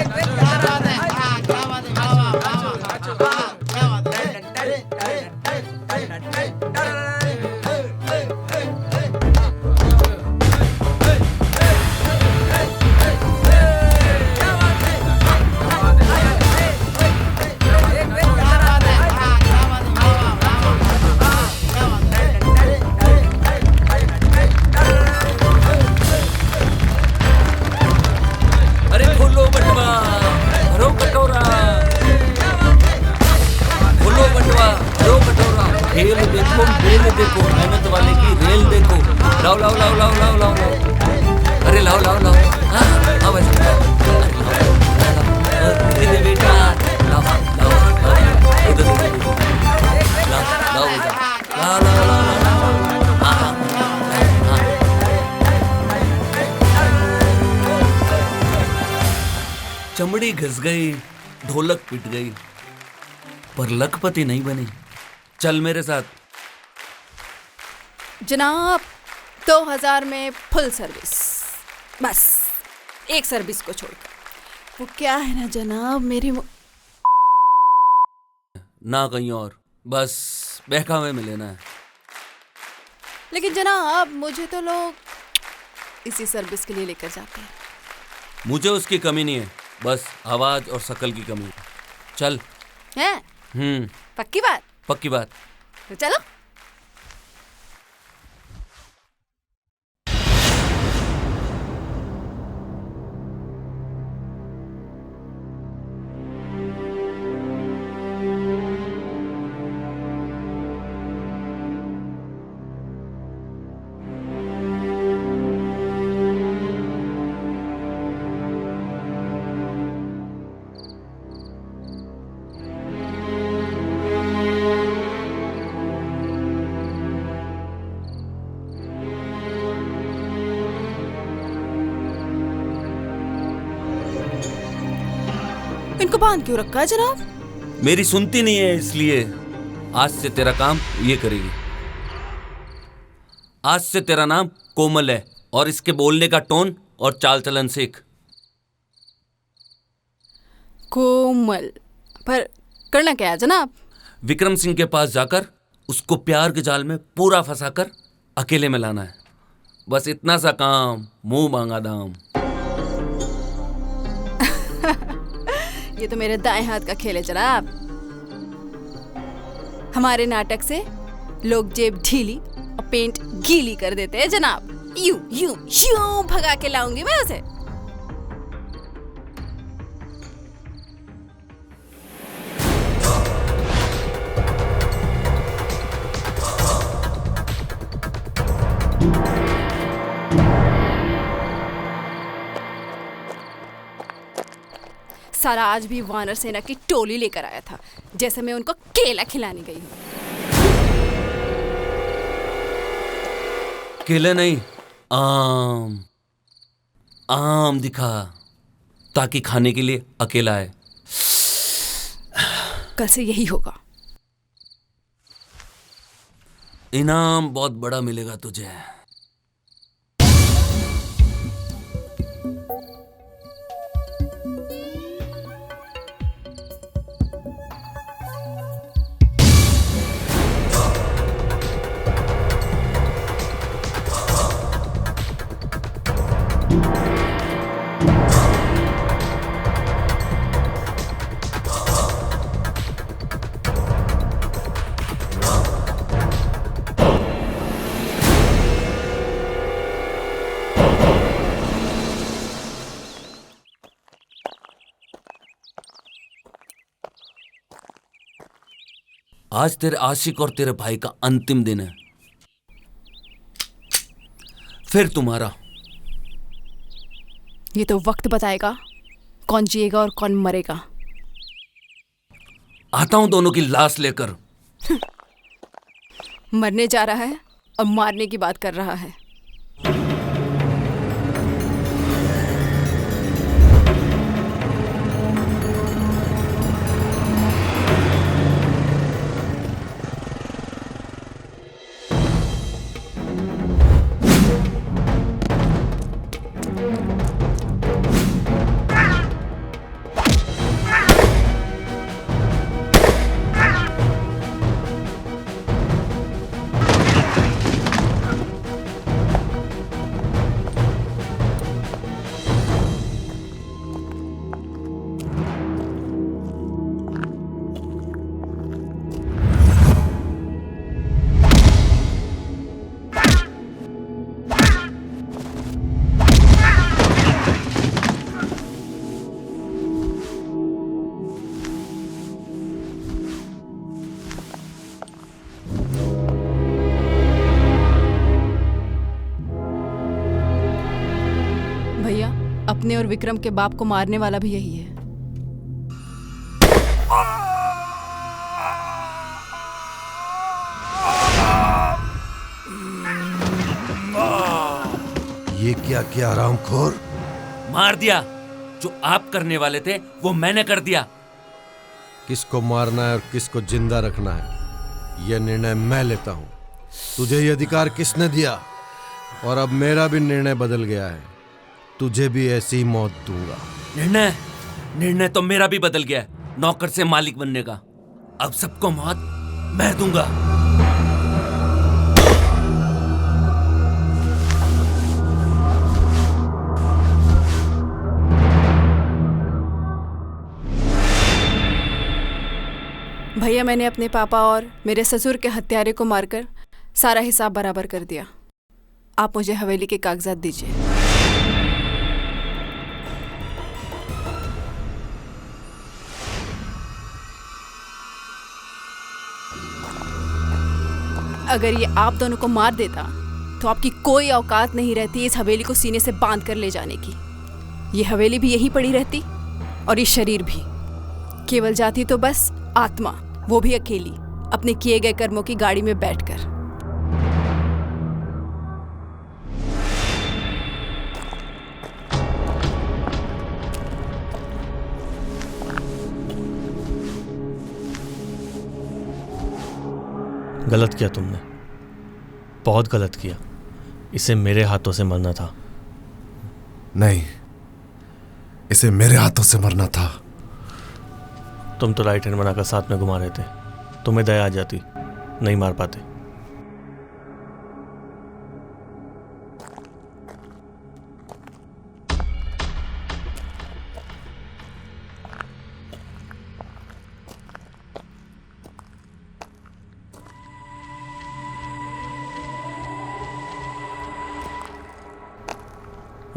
खेल देखो, मेल देखो, मेहनत वाले की रेल देखो। लाओ लाओ लाओ लाओ लाओ लाओ लाओ, अरे लाओ लाओ लाओ। हाँ वैसे दे बेटा, लाओ लाओ उधर लाओ लाओ बेटा, लाओ लाओ लाओ। हाँ चमड़ी घिस गई, ढोलक पिट गई, पर लखपति नहीं बनी। चल मेरे साथ। जनाब 2000 में फुल सर्विस, बस एक सर्विस को छोड़कर। वो क्या है ना जनाब, मेरी ना कहीं और, बस बहकावे में लेना है। लेकिन जनाब मुझे तो लोग इसी सर्विस के लिए लेकर जाते हैं। मुझे उसकी कमी नहीं है, बस आवाज और शकल की कमी। चल। है? पक्की बात? पक्की बात। तो चलो। इनको बांध क्यों रखा है जनाब? मेरी सुनती नहीं है इसलिए। आज से तेरा काम ये करेगी। आज से तेरा नाम कोमल है और इसके बोलने का टोन और चाल चलन सीख। कोमल, पर करना क्या है जनाब? विक्रम सिंह के पास जाकर उसको प्यार के जाल में पूरा फंसाकर अकेले में लाना है। बस इतना सा काम, मुंह मांगा दाम। ये तो मेरे दाएं हाथ का खेल है जनाब। हमारे नाटक से लोग जेब ढीली और पेंट गीली कर देते हैं जनाब। यूं यूं यूं भगा के लाऊंगी मैं उसे। सारा आज भी वानर सेना की टोली लेकर आया था, जैसे मैं उनको केला खिलाने गई हूँ। केले नहीं, आम। आम दिखा ताकि खाने के लिए अकेला है। कल से यही होगा। इनाम बहुत बड़ा मिलेगा तुझे। आज तेरे आशिक और तेरे भाई का अंतिम दिन है। फिर तुम्हारा। ये तो वक्त बताएगा कौन जिएगा और कौन मरेगा। आता हूं दोनों की लाश लेकर। मरने जा रहा है और मारने की बात कर रहा है। भैया, अपने और विक्रम के बाप को मारने वाला भी यही है। ये क्या किया रामखोर? मार दिया। जो आप करने वाले थे वो मैंने कर दिया। किसको मारना है और किसको जिंदा रखना है यह निर्णय मैं लेता हूं। तुझे ये अधिकार किसने दिया? और अब मेरा भी निर्णय बदल गया है। तुझे भी ऐसी मौत दूंगा। निर्णय तो मेरा भी बदल गया है, नौकर से मालिक बनने का। अब सबको मौत मैं दूंगा। भैया, मैंने अपने पापा और मेरे ससुर के हत्यारे को मारकर सारा हिसाब बराबर कर दिया। आप मुझे हवेली के कागजात दीजिए। अगर ये आप दोनों को मार देता तो आपकी कोई औकात नहीं रहती इस हवेली को सीने से बांध कर ले जाने की। ये हवेली भी यहीं पड़ी रहती और ये शरीर भी। केवल जाती तो बस आत्मा, वो भी अकेली, अपने किए गए कर्मों की गाड़ी में बैठकर। गलत किया तुमने, बहुत गलत किया। इसे मेरे हाथों से मरना था। नहीं, इसे मेरे हाथों से मरना था। तुम तो राइट हैंड बनाकर साथ में घुमा रहे थे, तुम्हें दया आ जाती, नहीं मार पाते।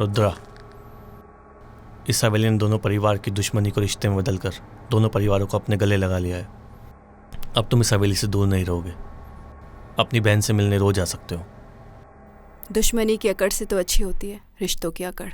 रुद्रा, इस हवेली ने दोनों परिवार की दुश्मनी को रिश्ते में बदलकर दोनों परिवारों को अपने गले लगा लिया है। अब तुम इस हवेली से दूर नहीं रहोगे, अपनी बहन से मिलने रोज आ सकते हो। दुश्मनी की अकड़ से तो अच्छी होती है रिश्तों की अकड़।